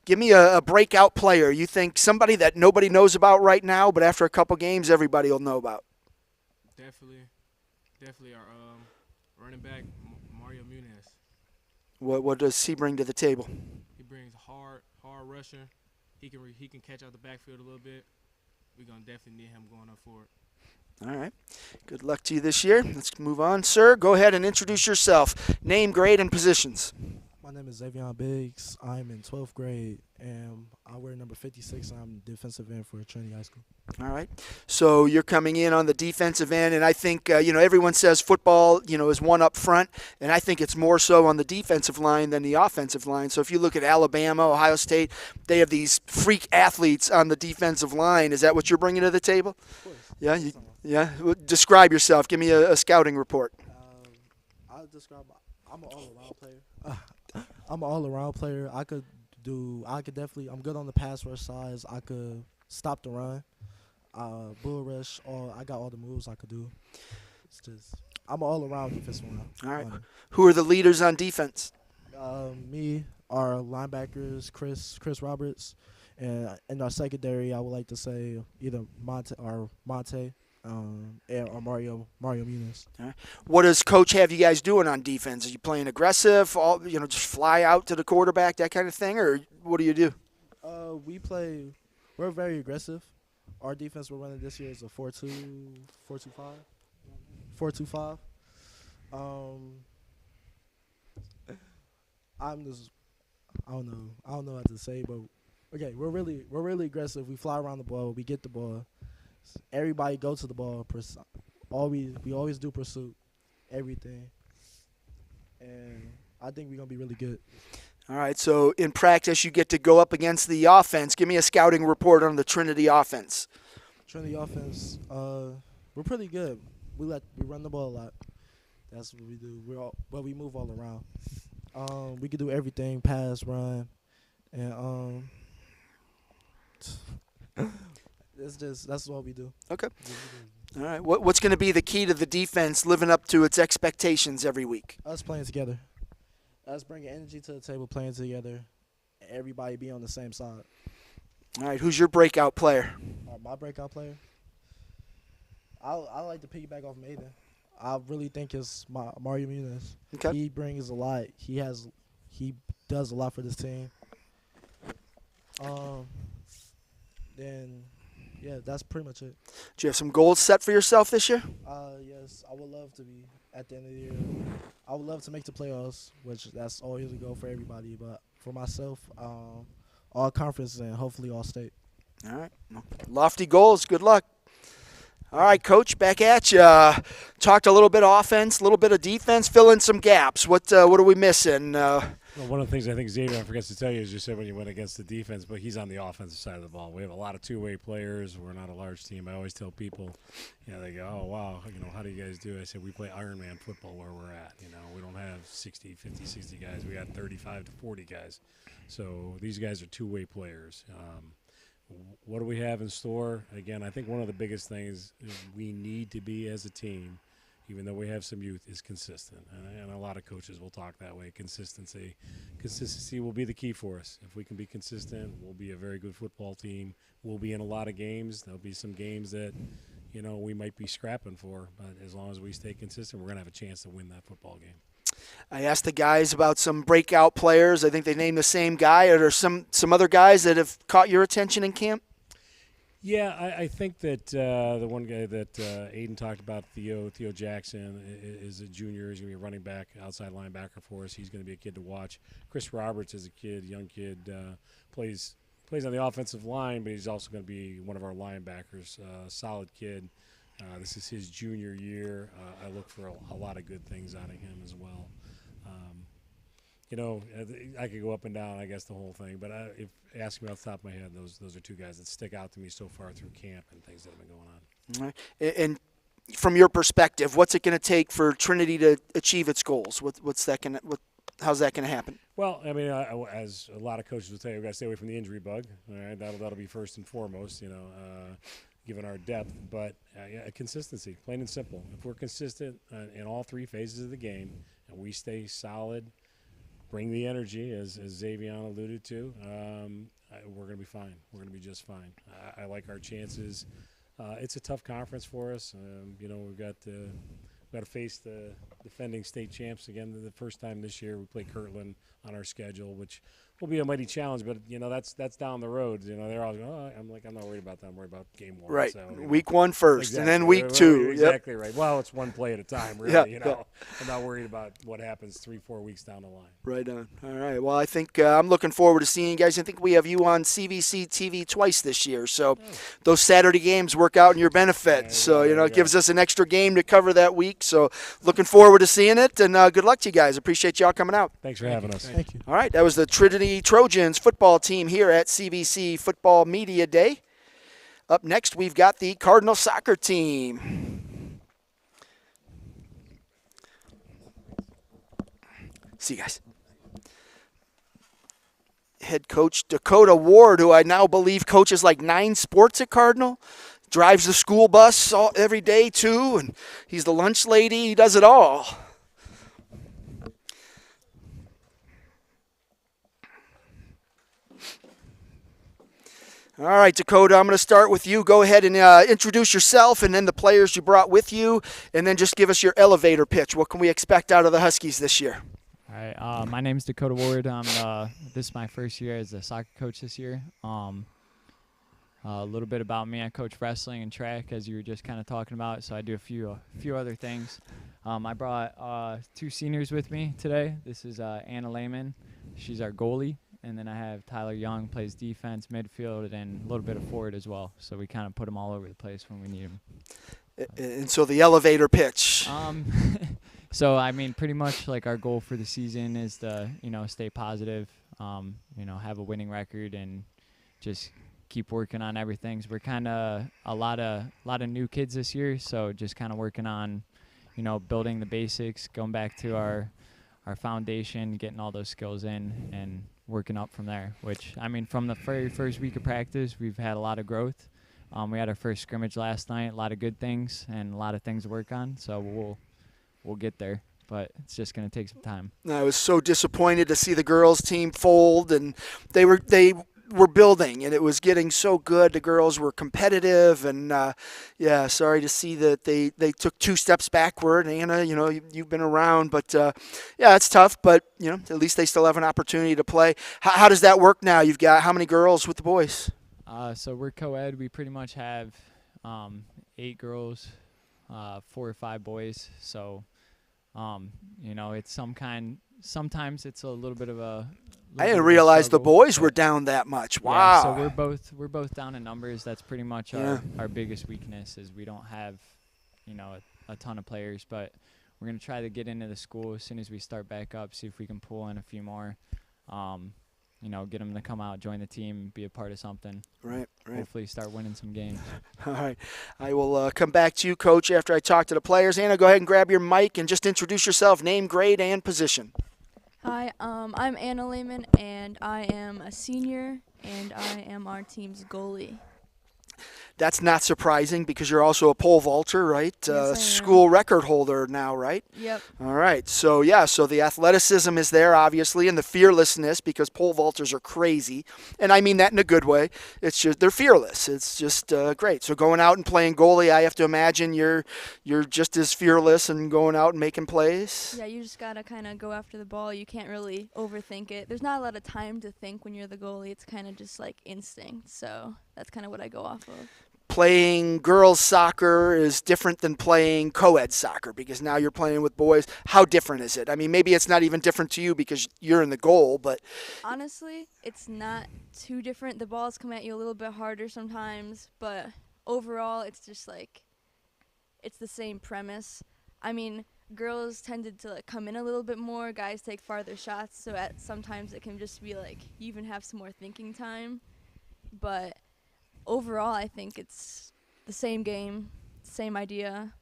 give me a breakout player. You think somebody that nobody knows about right now, but after a couple games, everybody will know about. Definitely our running back, Mario Muniz. What does he bring to the table? He brings hard rusher. He can catch out the backfield a little bit. We're going to definitely need him going up forward. All right. Good luck to you this year. Let's move on, sir. Go ahead and introduce yourself. Name, grade, and positions. My name is Xavier Biggs. I'm in 12th grade, and I wear number 56. I'm defensive end for Trinity High School. All right. So you're coming in on the defensive end, and I think, everyone says football, is one up front, and I think it's more so on the defensive line than the offensive line. So if you look at Alabama, Ohio State, they have these freak athletes on the defensive line. Is that what you're bringing to the table? Of course. Yeah? Yeah? Describe yourself. Give me a scouting report. I'll describe I'm an all-around player. I'm an all-around player. I'm good on the pass rush side. I could stop the run, bull rush, I got all the moves I could do. I'm an all-around defensive line. All right. Who are the leaders on defense? Me, our linebackers, Chris Roberts, and in our secondary, I would like to say either Monte or Mario Muniz. All right. What does Coach have you guys doing on defense? Are you playing aggressive? Just fly out to the quarterback, that kind of thing, or what do you do? We're very aggressive. Our defense we're running this year is a 4-2-5. I don't know what to say, but okay, we're really aggressive. We fly around the ball, we get the ball. Everybody go to the ball. We always do pursuit, everything, and I think we're gonna be really good. All right. So in practice, you get to go up against the offense. Give me a scouting report on the Trinity offense. Trinity offense, we're pretty good. We run the ball a lot. That's what we do. We move all around. We can do everything: pass, run, and that's what we do. Okay. All right. What's going to be the key to the defense living up to its expectations every week? Us playing together. Us bringing energy to the table, playing together. Everybody be on the same side. All right. Who's your breakout player? My breakout player? I like to piggyback off Maiden. I really think it's Mario Muniz. Okay. He brings a lot. He does a lot for this team. Then, yeah, that's pretty much it. Do you have some goals set for yourself this year? Yes, I would love to be at the end of the year. I would love to make the playoffs, which that's always a goal for everybody. But for myself, all conference and hopefully all state. All right. Lofty goals. Good luck. All right, Coach, back at you. Talked a little bit of offense, a little bit of defense. Fill in some gaps. What are we missing? Well, one of the things I think Xavier forgets to tell you is you said when you went against the defense, but he's on the offensive side of the ball. We have a lot of two-way players. We're not a large team. I always tell people, they go, oh, wow, how do you guys do? I said, we play Ironman football where we're at. We don't have 60, 50, 60 guys. We got 35 to 40 guys. So these guys are two-way players. What do we have in store? Again, I think one of the biggest things we need to be as a team, even though we have some youth, is consistent. And a lot of coaches will talk that way. Consistency will be the key for us. If we can be consistent, we'll be a very good football team. We'll be in a lot of games. There'll be some games that, we might be scrapping for. But as long as we stay consistent, we're going to have a chance to win that football game. I asked the guys about some breakout players. I think they named the same guy. Are there some other guys that have caught your attention in camp? Yeah, I think that the one guy that Aiden talked about, Theo Jackson, is a junior. He's going to be a running back, outside linebacker for us. He's going to be a kid to watch. Chris Roberts is a young kid, plays on the offensive line, but he's also going to be one of our linebackers. Solid kid. This is his junior year. I look for a lot of good things out of him as well. I could go up and down, I guess, the whole thing. But if ask me off the top of my head, those are two guys that stick out to me so far through camp and things that have been going on. All right. And from your perspective, what's it going to take for Trinity to achieve its goals? How's that going to happen? Well, I mean, as a lot of coaches will tell you, we've got to stay away from the injury bug. All right, that'll be first and foremost. Given our depth, but consistency, plain and simple. If we're consistent in all three phases of the game, and we stay solid, bring the energy, as Xavion alluded to, we're going to be fine. We're going to be just fine. I like our chances. It's a tough conference for us. We've got to face the defending state champs again. The first time this year we play Kirtland on our schedule, which will be a mighty challenge. But that's down the road. They're all going, I'm not worried about that. I'm worried about game one. Right. So, week one first, exactly. and then week two. Exactly right. Well, it's one play at a time, really. I'm not worried about what happens 3-4 weeks down the line. Right on. All right. Well, I think I'm looking forward to seeing you guys. I think we have you on CVC TV twice this year, so those Saturday games work out in your benefit. So it gives us an extra game to cover that week. So looking forward to seeing it, and good luck to you guys. Appreciate y'all coming out. Thanks for having us. Thank you. All right. That was the Trinity Trojans football team here at CVC Football Media Day. Up next, we've got the Cardinal soccer team. See you guys. Head coach Dakota Ward, who I now believe coaches like 9 sports at Cardinal, drives the school bus every day too, and he's the lunch lady. He does it all. All right, Dakota, I'm going to start with you. Go ahead and introduce yourself and then the players you brought with you, and then just give us your elevator pitch. What can we expect out of the Huskies this year? All right, my name is Dakota Ward. This is my first year as a soccer coach this year. A little bit about me: I coach wrestling and track, as you were just kind of talking about. So I do a few other things. I brought 2 seniors with me today. This is Anna Lehman. She's our goalie. And then I have Tyler Young, plays defense, midfield, and a little bit of forward as well. So we kind of put them all over the place when we need them. And so the elevator pitch. So, I mean, pretty much like our goal for the season is to, stay positive, have a winning record and just keep working on everything. So we're kind of a lot of new kids this year. So just kind of working on, building the basics, going back to our foundation, getting all those skills in and working up from there, which, I mean, from the very first week of practice, we've had a lot of growth. We had our first scrimmage last night, a lot of good things and a lot of things to work on, so we'll get there, but it's just going to take some time. I was so disappointed to see the girls team fold, and they were building, and it was getting so good. The girls were competitive, and sorry to see that they took 2 steps backward. Anna, you've been around, but it's tough, but at least they still have an opportunity to play. How does that work now? You've got how many girls with the boys? So we're co-ed. We pretty much have 8 girls, 4 or 5 boys. So it's sometimes it's a little bit of a. I didn't realize the boys were down that much. Wow. Yeah, so we're both down in numbers. That's pretty much our biggest weakness is we don't have, a ton of players. But we're gonna try to get into the school as soon as we start back up. See if we can pull in a few more. Get them to come out, join the team, be a part of something. Right. Hopefully start winning some games. All right. I will come back to you, Coach, after I talk to the players. Anna, go ahead and grab your mic and just introduce yourself, name, grade, and position. Hi, I'm Anna Lehman, and I am a senior, and I am our team's goalie. That's not surprising because you're also a pole vaulter, right? Yes, school record holder now, right? Yep. All right. So, so the athleticism is there, obviously, and the fearlessness because pole vaulters are crazy. And I mean that in a good way. It's just they're fearless. It's just great. So going out and playing goalie, I have to imagine you're just as fearless and going out and making plays. Yeah, you just got to kind of go after the ball. You can't really overthink it. There's not a lot of time to think when you're the goalie. It's kind of just like instinct. So that's kind of what I go off of. Playing girls soccer is different than playing co-ed soccer because now you're playing with boys. How different is it? I mean, maybe it's not even different to you because you're in the goal, but honestly, it's not too different. The balls come at you a little bit harder sometimes, but overall, it's just like it's the same premise. I mean, girls tended to like come in a little bit more, guys take farther shots, so at sometimes it can just be like you even have some more thinking time. But overall, I think it's the same game, same idea,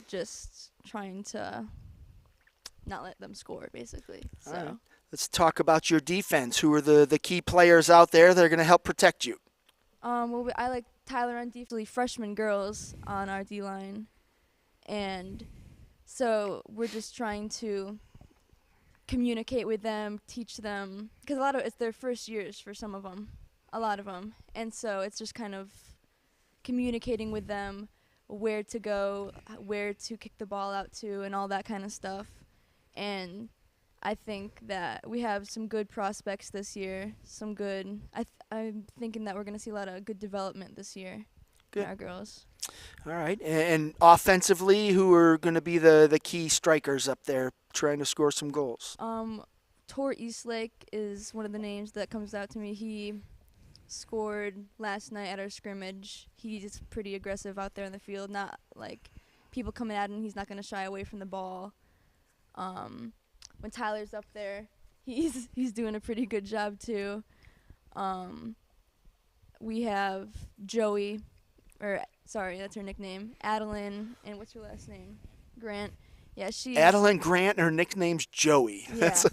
just trying to not let them score, basically. So. All right. Let's talk about your defense. Who are the key players out there that are going to help protect you? Well, I like Tyler on defense, freshman girls on our D-line. And so we're just trying to communicate with them, teach them, because it's their first years for some of them, a lot of them. And so it's just kind of communicating with them where to go, where to kick the ball out to, and all that kind of stuff. And I think that we have some good prospects this year. I'm thinking that we're going to see a lot of good development this year in our girls. All right. And offensively, who are going to be the key strikers up there trying to score some goals? Tor Eastlake is one of the names that comes out to me. He scored last night at our scrimmage. He's pretty aggressive out there in the field. Not like people coming at him, he's not going to shy away from the ball. When Tyler's up there, he's doing a pretty good job too. We have Joey, that's her nickname, Adeline, and what's her last name? Grant. Yeah, she's Adeline Grant, her nickname's Joey. Yeah. That's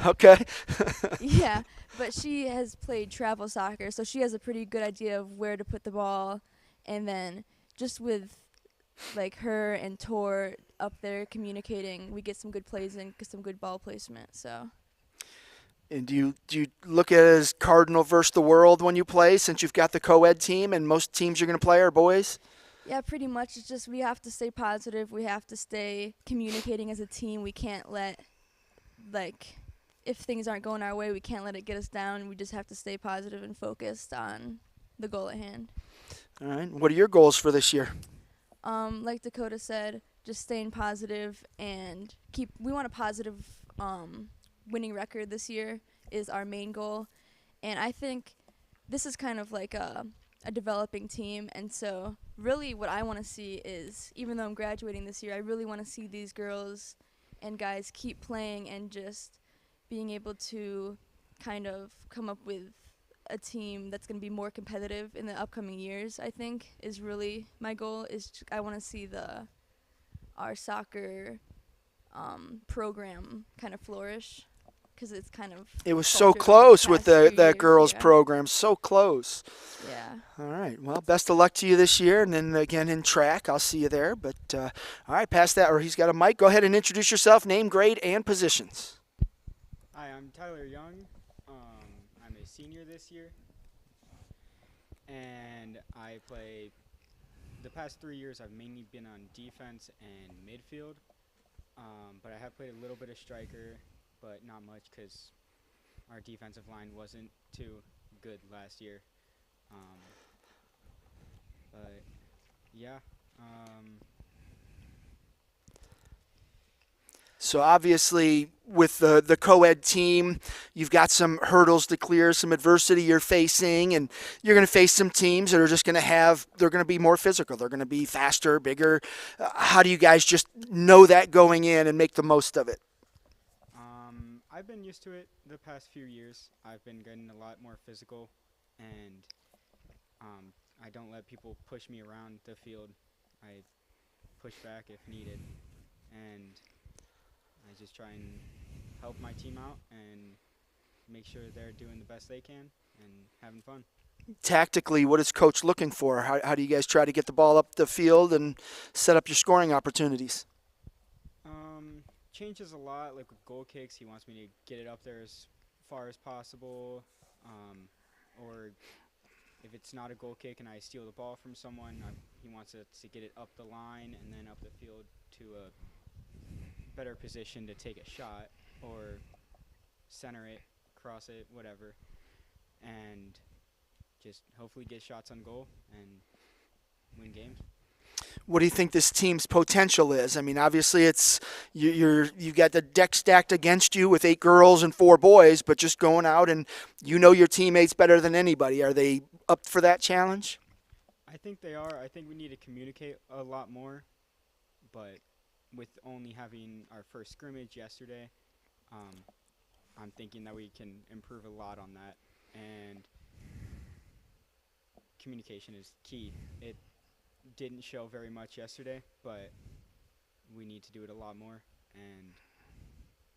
okay. Yeah, but she has played travel soccer, so she has a pretty good idea of where to put the ball. And then just with like her and Tor up there communicating, we get some good plays and some good ball placement. So. And do you look at it as Cardinal versus the world when you play, since you've got the co-ed team and most teams you're going to play are boys? Yeah, pretty much. It's just we have to stay positive. We have to stay communicating as a team. We can't let, if things aren't going our way, we can't let it get us down. We just have to stay positive and focused on the goal at hand. All right. What are your goals for this year? Like Dakota said, just staying positive and we want a positive winning record this year is our main goal. And I think this is kind of like a developing team, and so really what I want to see is, even though I'm graduating this year, I really want to see these girls and guys keep playing and just being able to kind of come up with a team that's going to be more competitive in the upcoming years. I think is really my goal. I want to see our soccer program kind of flourish, because it's kind of it was so close with that girls program, so close. Yeah. All right. Well, best of luck to you this year, and then again in track, I'll see you there. But all right, past that, or he's got a mic. Go ahead and introduce yourself, name, grade, and positions. Hi, I'm Tyler Young. I'm a senior this year, and I play. The past 3 years, I've mainly been on defense and midfield, but I have played a little bit of striker, but not much because our defensive line wasn't too good last year. But yeah. So obviously with the co-ed team, you've got some hurdles to clear, some adversity you're facing, and you're going to face some teams that are just going to they're going to be more physical. They're going to be faster, bigger. How do you guys just know that going in and make the most of it? I've been used to it the past few years. I've been getting a lot more physical, and I don't let people push me around the field. I push back if needed, and I just try and help my team out and make sure they're doing the best they can and having fun. Tactically, what is Coach looking for? How do you guys try to get the ball up the field and set up your scoring opportunities? Changes a lot. Like with goal kicks, he wants me to get it up there as far as possible. Or if it's not a goal kick and I steal the ball from someone, he wants us to get it up the line and then up the field to a better position to take a shot or center it, cross it, whatever, and just hopefully get shots on goal and win games. What do you think this team's potential is? I mean, obviously it's you've got the deck stacked against you with 8 girls and 4 boys, but just going out and you know your teammates better than anybody. Are they up for that challenge? I think they are. I think we need to communicate a lot more, but with only having our first scrimmage yesterday, I'm thinking that we can improve a lot on that. And communication is key. It didn't show very much yesterday, but we need to do it a lot more, and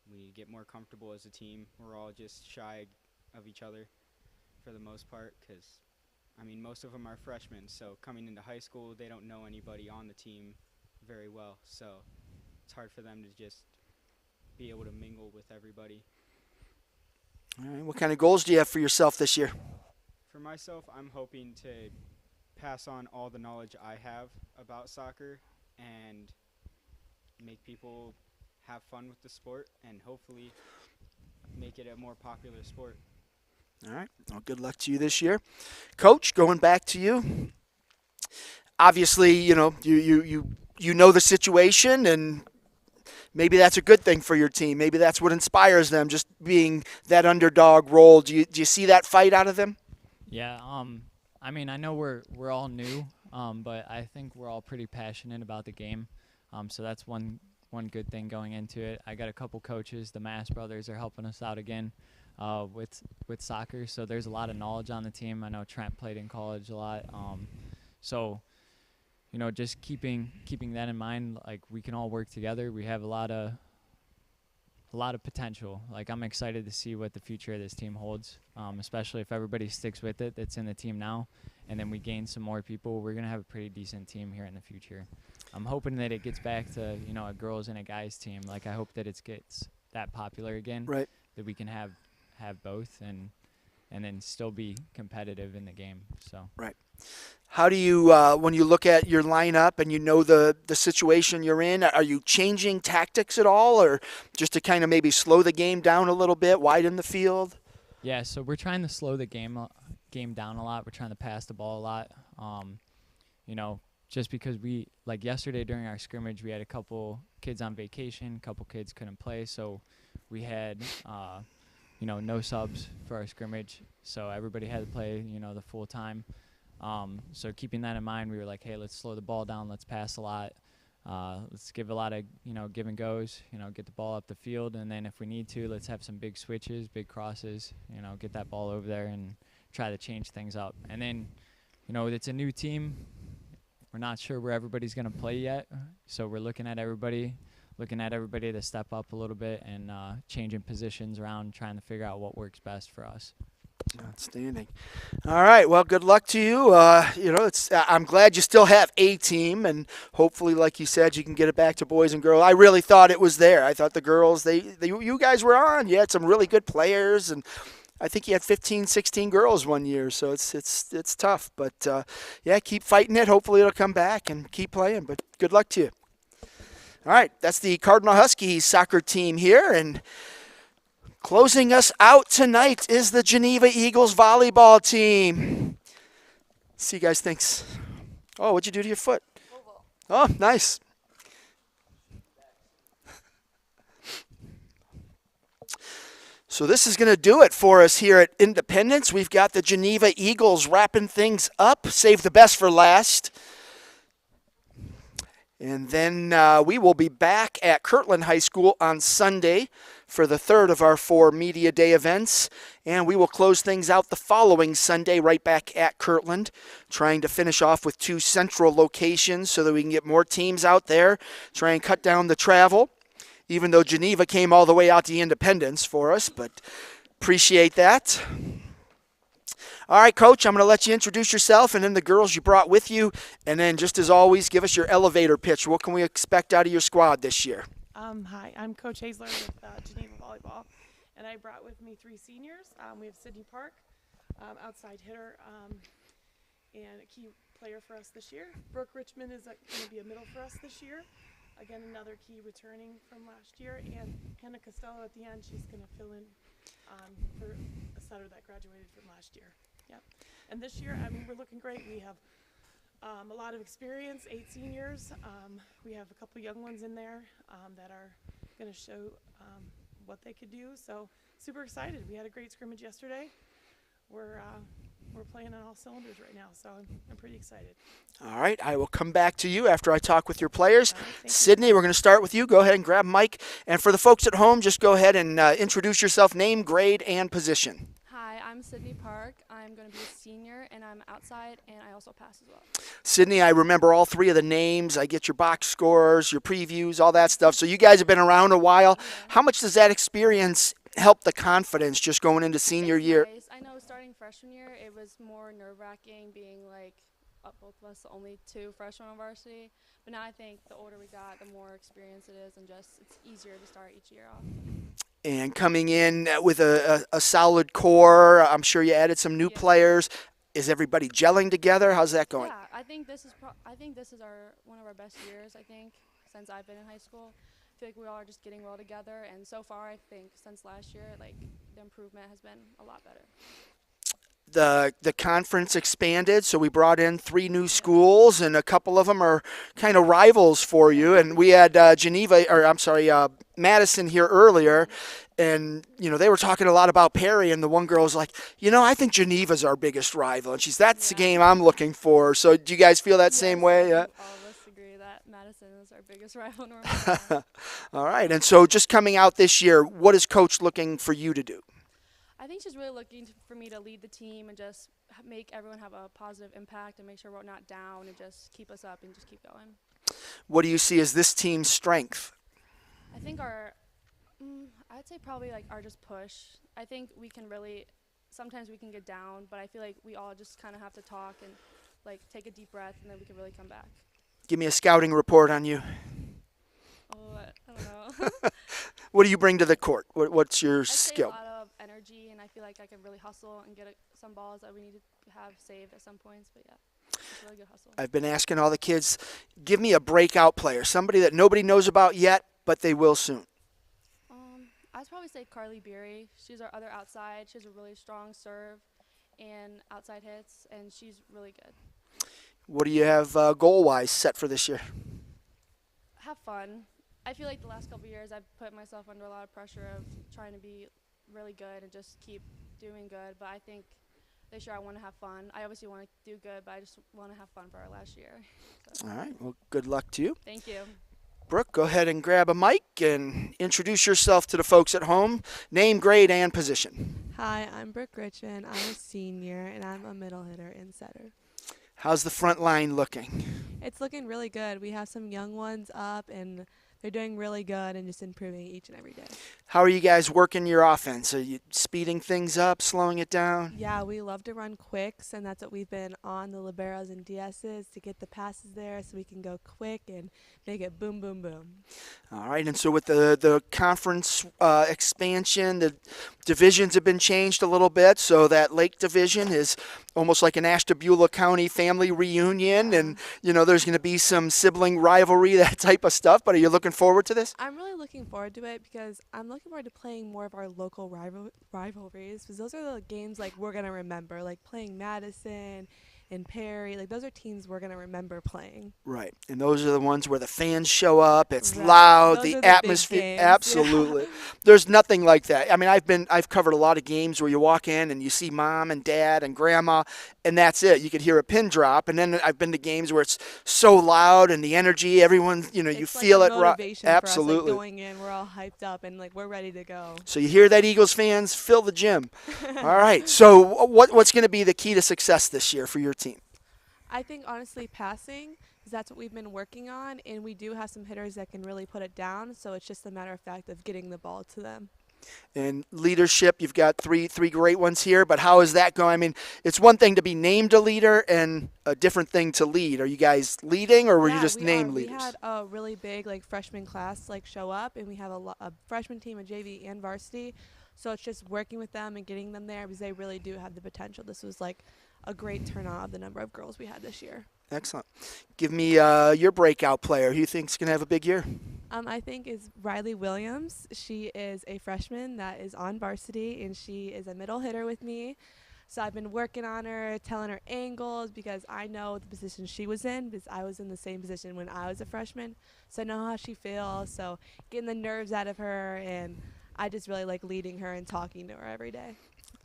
we need to get more comfortable as a team. We're all just shy of each other for the most part because, I mean, most of them are freshmen, so coming into high school, they don't know anybody on the team very well, so it's hard for them to just be able to mingle with everybody. All right, what kind of goals do you have for yourself this year? For myself, I'm hoping to pass on all the knowledge I have about soccer and make people have fun with the sport and hopefully make it a more popular sport. All right. Well, good luck to you this year. Coach, going back to you. Obviously, you know, you know the situation, and maybe that's a good thing for your team. Maybe that's what inspires them, just being that underdog role. Do you see that fight out of them? Yeah, I mean, I know we're all new, but I think we're all pretty passionate about the game. So that's one good thing going into it. I got a couple coaches. The Mass brothers are helping us out again with soccer. So there's a lot of knowledge on the team. I know Trent played in college a lot. So, you know, just keeping that in mind, like we can all work together. We have a lot of potential. Like I'm excited to see what the future of this team holds, especially if everybody sticks with it that's in the team now, and then we gain some more people. We're gonna have a pretty decent team here in the future. I'm hoping that it gets back to, you know, a girls and a guys team. Like I hope that it gets that popular again. Right. That we can have both and then still be competitive in the game. So. Right. How do you, when you look at your lineup and you know the situation you're in, are you changing tactics at all, or just to kind of maybe slow the game down a little bit, widen the field? Yeah, so we're trying to slow the game down a lot. We're trying to pass the ball a lot. You know, just because like yesterday during our scrimmage, we had a couple kids on vacation, a couple kids couldn't play, so we had, you know, no subs for our scrimmage, so everybody had to play, you know, the full time. So keeping that in mind, we were like, hey, let's slow the ball down. Let's pass a lot. Let's give a lot of, you know, give and goes, you know, get the ball up the field. And then if we need to, let's have some big switches, big crosses, you know, get that ball over there and try to change things up. And then, you know, it's a new team. We're not sure where everybody's going to play yet. So we're looking at everybody to step up a little bit and changing positions around, trying to figure out what works best for us. Outstanding. All right. Well, good luck to you. You know, I'm glad you still have a team, and hopefully, like you said, you can get it back to boys and girls. I really thought it was there. I thought the girls, you guys were on. You had some really good players, and I think you had 15, 16 girls one year. So it's tough, but yeah, keep fighting it. Hopefully, it'll come back and keep playing. But good luck to you. All right. That's the Cardinal Huskies soccer team here, and closing us out tonight is the Geneva Eagles volleyball team. See you guys, thanks. Oh, what'd you do to your foot? Oh, nice. So this is going to do it for us here at Independence. We've got the Geneva Eagles wrapping things up. Save the best for last. And then we will be back at Kirtland High School on Sunday for the third of our 4 Media Day events. And we will close things out the following Sunday right back at Kirtland, trying to finish off with 2 central locations so that we can get more teams out there, try and cut down the travel, even though Geneva came all the way out to Independence for us, but appreciate that. All right, Coach, I'm going to let you introduce yourself and then the girls you brought with you. And then, just as always, give us your elevator pitch. What can we expect out of your squad this year? Hi, I'm Coach Hazler with Geneva Volleyball, and I brought with me 3 seniors. We have Sydney Park, outside hitter, and a key player for us this year. Brooke Richmond is going to be a middle for us this year. Again, another key returning from last year. And Hannah Costello at the end, she's going to fill in for a setter that graduated from last year. Yep. And this year, I mean, we're looking great. We have a lot of experience, 8 seniors. We have a couple young ones in there that are going to show what they could do. So super excited. We had a great scrimmage yesterday. We're we're playing on all cylinders right now, so I'm pretty excited. All right, I will come back to you after I talk with your players. Thank you. Sydney, we're going to start with you. Go ahead and grab Mike. And for the folks at home, just go ahead and introduce yourself, name, grade, and position. Hi, I'm Sydney Park. I'm going to be a senior, and I'm outside, and I also pass as well. Sydney, I remember all three of the names. I get your box scores, your previews, all that stuff. So you guys have been around a while. Yeah. How much does that experience help the confidence just going into senior year? Nice. I know starting freshman year, it was more nerve-wracking being like both of us, the only two freshmen on varsity. But now I think the older we got, the more experience it is, and just it's easier to start each year off. And coming in with a solid core, I'm sure you added some new players. Is everybody gelling together? How's that going? Yeah, I think this is our one of our best years. I think since I've been in high school, I feel like we all are just getting well together. And so far, I think since last year, like the improvement has been a lot better. The conference expanded, so we brought in 3 new schools, and a couple of them are kind of rivals for you. And we had Madison here earlier, and they were talking a lot about Perry, and the one girl was like, I think Geneva's our biggest rival, and that's the game I'm looking for. So do you guys feel that same way? Yeah. All of us agree that Madison is our biggest rival normally. All right, and so just coming out this year, what is Coach looking for you to do? I think she's really looking for me to lead the team and just make everyone have a positive impact and make sure we're not down and just keep us up and just keep going. What do you see as this team's strength? I think I'd say probably like our just push. I think we can really, sometimes we can get down, but I feel like we all just kind of have to talk and like take a deep breath, and then we can really come back. Give me a scouting report on you. Oh, I don't know. What do you bring to the court? What's your I'd say skill? a lot of energy, and I feel like I can really hustle and get some balls that we need to have saved at some points. But yeah, it's really good hustle. I've been asking all the kids, give me a breakout player, somebody that nobody knows about yet, but they will soon. I'd probably say Carly Beery. She's our other outside. She has a really strong serve and outside hits, and she's really good. What do you have goal-wise set for this year? Have fun. I feel like the last couple of years I've put myself under a lot of pressure of trying to be really good and just keep doing good. But I think this year I want to have fun. I obviously want to do good, but I just want to have fun for our last year. So. All right. Well, good luck to you. Thank you. Brooke, go ahead and grab a mic and introduce yourself to the folks at home. Name, grade, and position. Hi, I'm Brooke Richmond. I'm a senior, and I'm a middle hitter and setter. How's the front line looking? It's looking really good. We have some young ones up, and they're doing really good and just improving each and every day. How are you guys working your offense? Are you speeding things up, slowing it down? Yeah, we love to run quicks, and that's what we've been on the liberos and DSs to get the passes there so we can go quick and make it boom, boom, boom. All right, and so with the conference expansion, the divisions have been changed a little bit, so that Lake Division is almost like an Ashtabula County family reunion, and, there's going to be some sibling rivalry, that type of stuff, but are you looking forward to this? I'm really looking forward to it because I'm looking forward to playing more of our local rivalries, because those are the games like we're going to remember, like playing Madison and Perry. Like those are teams we're going to remember playing. Right, and those are the ones where the fans show up, it's Right. loud, Those the are the atmosphere, big games, absolutely. yeah. There's nothing like that. I mean, I've covered a lot of games where you walk in and you see mom and dad and grandma, and that's it. You could hear a pin drop, and then I've been to games where it's so loud and the energy, everyone, you It's feel like it. motivation for us, Absolutely. like going in, we're all hyped up and like we're ready to go. So you hear that, Eagles fans? Fill the gym. All right. So what's going to be the key to success this year for your team? I think honestly passing, because that's what we've been working on, and we do have some hitters that can really put it down, so it's just a matter of fact of getting the ball to them. And leadership, you've got three great ones here, but how is that going? I mean, it's one thing to be named a leader and a different thing to lead. Are you guys leading, or were you just named leaders? We had a really big freshman class show up, and we have a freshman team, a JV and varsity, so it's just working with them and getting them there because they really do have the potential. This was a great turnout of the number of girls we had this year. Excellent. Give me your breakout player. Who you think's going to have a big year? I think is Riley Williams. She is a freshman that is on varsity, and she is a middle hitter with me. So I've been working on her, telling her angles, because I know the position she was in, because I was in the same position when I was a freshman. So I know how she feels. So getting the nerves out of her, and I just really like leading her and talking to her every day.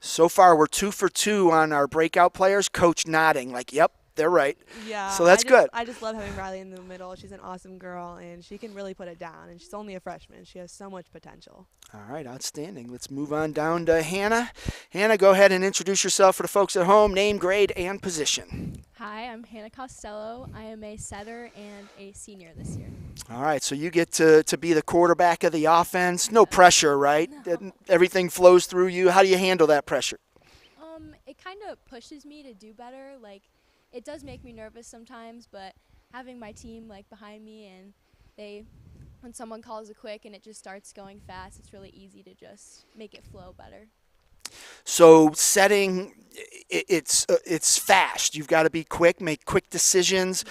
So far, we're 2 for 2 on our breakout players. Coach nodding like, yep, they're right. Yeah. So that's good. I just love having Riley in the middle. She's an awesome girl, and she can really put it down. And she's only a freshman. She has so much potential. All right, outstanding. Let's move on down to Hannah. Hannah, go ahead and introduce yourself for the folks at home. Name, grade, and position. Hi, I'm Hannah Costello. I am a setter and a senior this year. All right, so you get to be the quarterback of the offense. No pressure, right? No. Everything flows through you. How do you handle that pressure? It kind of pushes me to do better. Like, it does make me nervous sometimes, but having my team like behind me and when someone calls a quick and it just starts going fast, it's really easy to just make it flow better. So setting, it's fast. You've got to be quick, make quick decisions.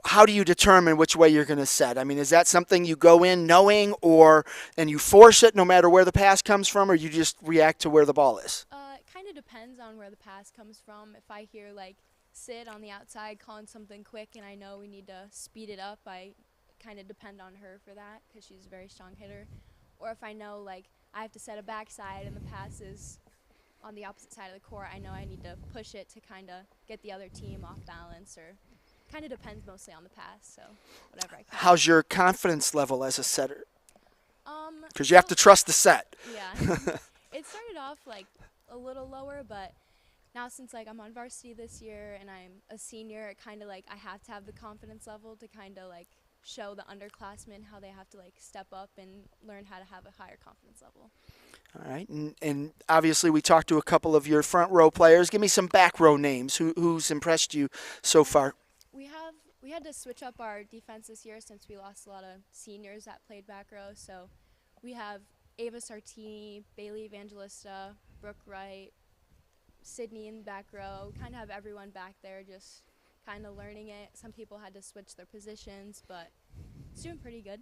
How do you determine which way you're going to set? I mean, is that something you go in knowing and you force it no matter where the pass comes from, or you just react to where the ball is? It kind of depends on where the pass comes from. If I hear like Sid on the outside calling something quick and I know we need to speed it up, I kind of depend on her for that because she's a very strong hitter. Or if I know like I have to set a backside and the pass is on the opposite side of the court, I know I need to push it to kind of get the other team off balance, or kind of depends mostly on the pass, so whatever I can. How's your confidence level as a setter? Because you have to trust the set. Yeah. It started off like a little lower, but now since like I'm on varsity this year and I'm a senior, it kind of like I have to have the confidence level to kind of like show the underclassmen how they have to like step up and learn how to have a higher confidence level. All right, and obviously we talked to a couple of your front row players. Give me some back row names. Who's impressed you so far? We had to switch up our defense this year since we lost a lot of seniors that played back row. So we have Ava Sartini, Bailey Evangelista, Brooke Wright, Sydney in the back row. We kind of have everyone back there just kind of learning it. Some people had to switch their positions, but it's doing pretty good.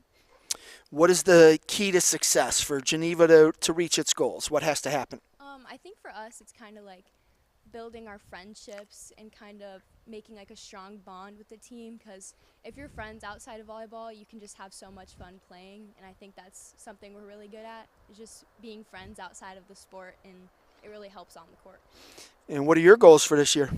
What is the key to success for Geneva to reach its goals? What has to happen? I think for us it's kind of like building our friendships and kind of making like a strong bond with the team, because if you're friends outside of volleyball, you can just have so much fun playing, and I think that's something we're really good at, is just being friends outside of the sport, and it really helps on the court. And what are your goals for this year?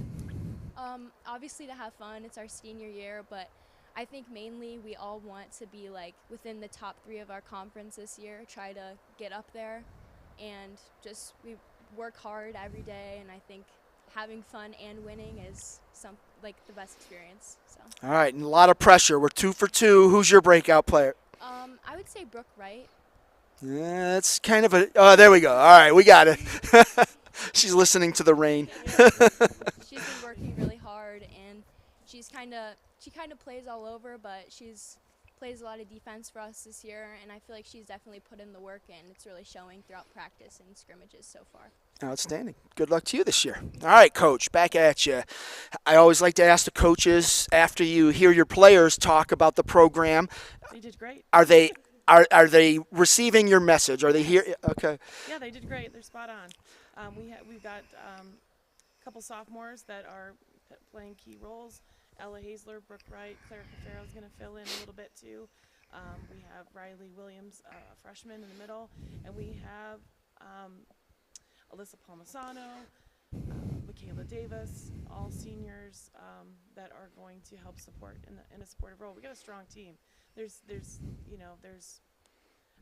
Obviously to have fun. It's our senior year, but I think mainly we all want to be like within the top 3 of our conference this year, try to get up there, and just we work hard every day, and I think having fun and winning is the best experience. So. All right, and a lot of pressure. We're 2 for 2. Who's your breakout player? I would say Brooke Wright. Yeah, that's kind of oh, there we go. All right, we got it. She's listening to the rain. She's been working really hard, and she kind of plays all over, but she's plays a lot of defense for us this year, and I feel like she's definitely put in the work, and it's really showing throughout practice and scrimmages so far. Outstanding. Good luck to you this year. All right, Coach, back at you. I always like to ask the coaches after you hear your players talk about the program. They did great. Are they receiving your message? Are they here? Okay. Yeah, they did great. They're spot on. We've got a couple sophomores that are playing key roles. Ella Hazler, Brooke Wright, Claire Cafaro is going to fill in a little bit too. We have Riley Williams, a freshman in the middle, and we have Alyssa Palmisano, Michaela Davis, all seniors that are going to help support in a supportive role. We got a strong team. I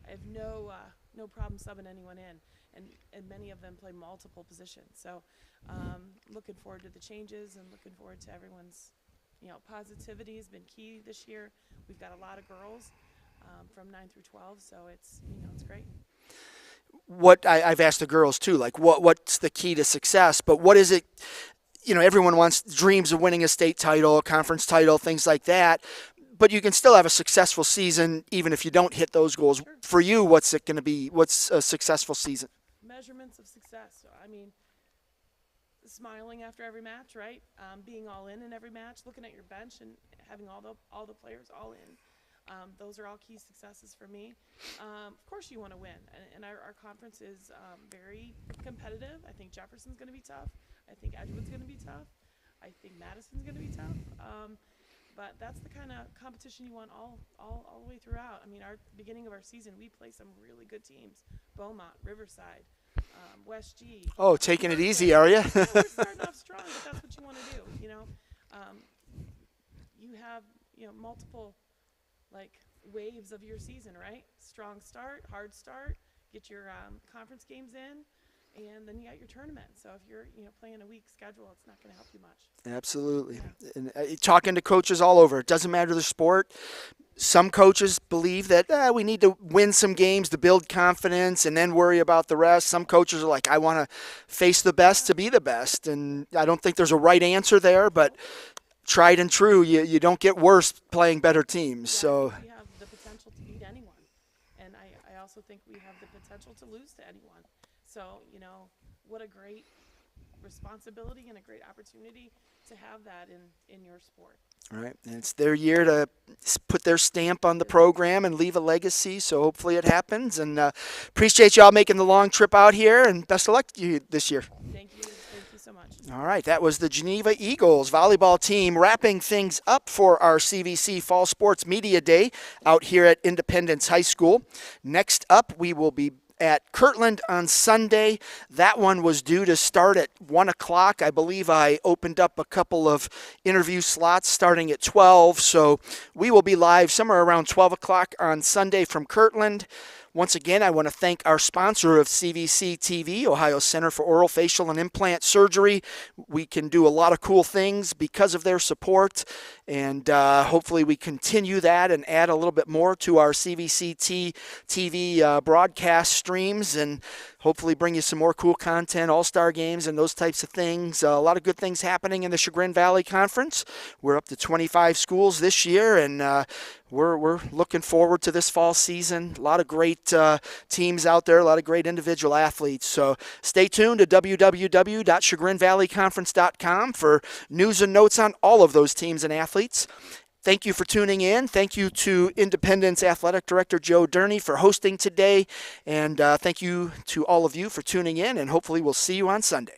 have no problem subbing anyone in, and many of them play multiple positions. So looking forward to the changes and looking forward to everyone's positivity has been key this year. We've got a lot of girls from 9 through 12, so it's great. What I've asked the girls too, like what's the key to success, but what is it? Everyone dreams of winning a state title, a conference title, things like that. But you can still have a successful season even if you don't hit those goals. Sure. For you, what's it going to be? What's a successful season? Measurements of success. I mean, smiling after every match, right? Being all in every match, looking at your bench and having all the players all in. Those are all key successes for me. Of course, you want to win, and our conference is very competitive. I think Jefferson's going to be tough. I think Edgewood's going to be tough. I think Madison's going to be tough. But that's the kind of competition you want all the way throughout. I mean, our beginning of our season, we play some really good teams: Beaumont, Riverside, West G. Oh, taking it easy, are you? We're starting off strong, but that's what you want to do, you know. You have, multiple, waves of your season, right? Strong start, hard start, get your conference games in, and then you got your tournament. So if you're, playing a weak schedule, it's not going to help you much. Absolutely. And talking to coaches all over, it doesn't matter the sport. Some coaches believe that we need to win some games to build confidence and then worry about the rest. Some coaches are like, I want to face the best to be the best. And I don't think there's a right answer there, but tried and true, you don't get worse playing better teams. So we have the potential to beat anyone. And I also think we have the potential to lose to anyone. So, what a great responsibility and a great opportunity to have that in your sport. All right, and it's their year to put their stamp on the program and leave a legacy, so hopefully it happens. And appreciate y'all making the long trip out here, and best of luck to you this year. Thank you so much. All right, that was the Geneva Eagles volleyball team wrapping things up for our CVC Fall Sports Media Day out here at Independence High School. Next up, we will be at Kirtland on Sunday. That one was due to start at 1 o'clock. I believe I opened up a couple of interview slots starting at 12, so we will be live somewhere around 12 o'clock on Sunday from Kirtland. Once again, I want to thank our sponsor of CVC TV, Ohio Center for Oral, Facial, and Implant Surgery. We can do a lot of cool things because of their support, and hopefully we continue that and add a little bit more to our CVC TV broadcast streams, and hopefully bring you some more cool content, all-star games, and those types of things. A lot of good things happening in the Chagrin Valley Conference. We're up to 25 schools this year, and we're looking forward to this fall season. A lot of great teams out there, a lot of great individual athletes. So stay tuned to www.chagrinvalleyconference.com for news and notes on all of those teams and athletes. Thank you for tuning in. Thank you to Independence Athletic Director Joe Durney for hosting today. And thank you to all of you for tuning in, and hopefully we'll see you on Sunday.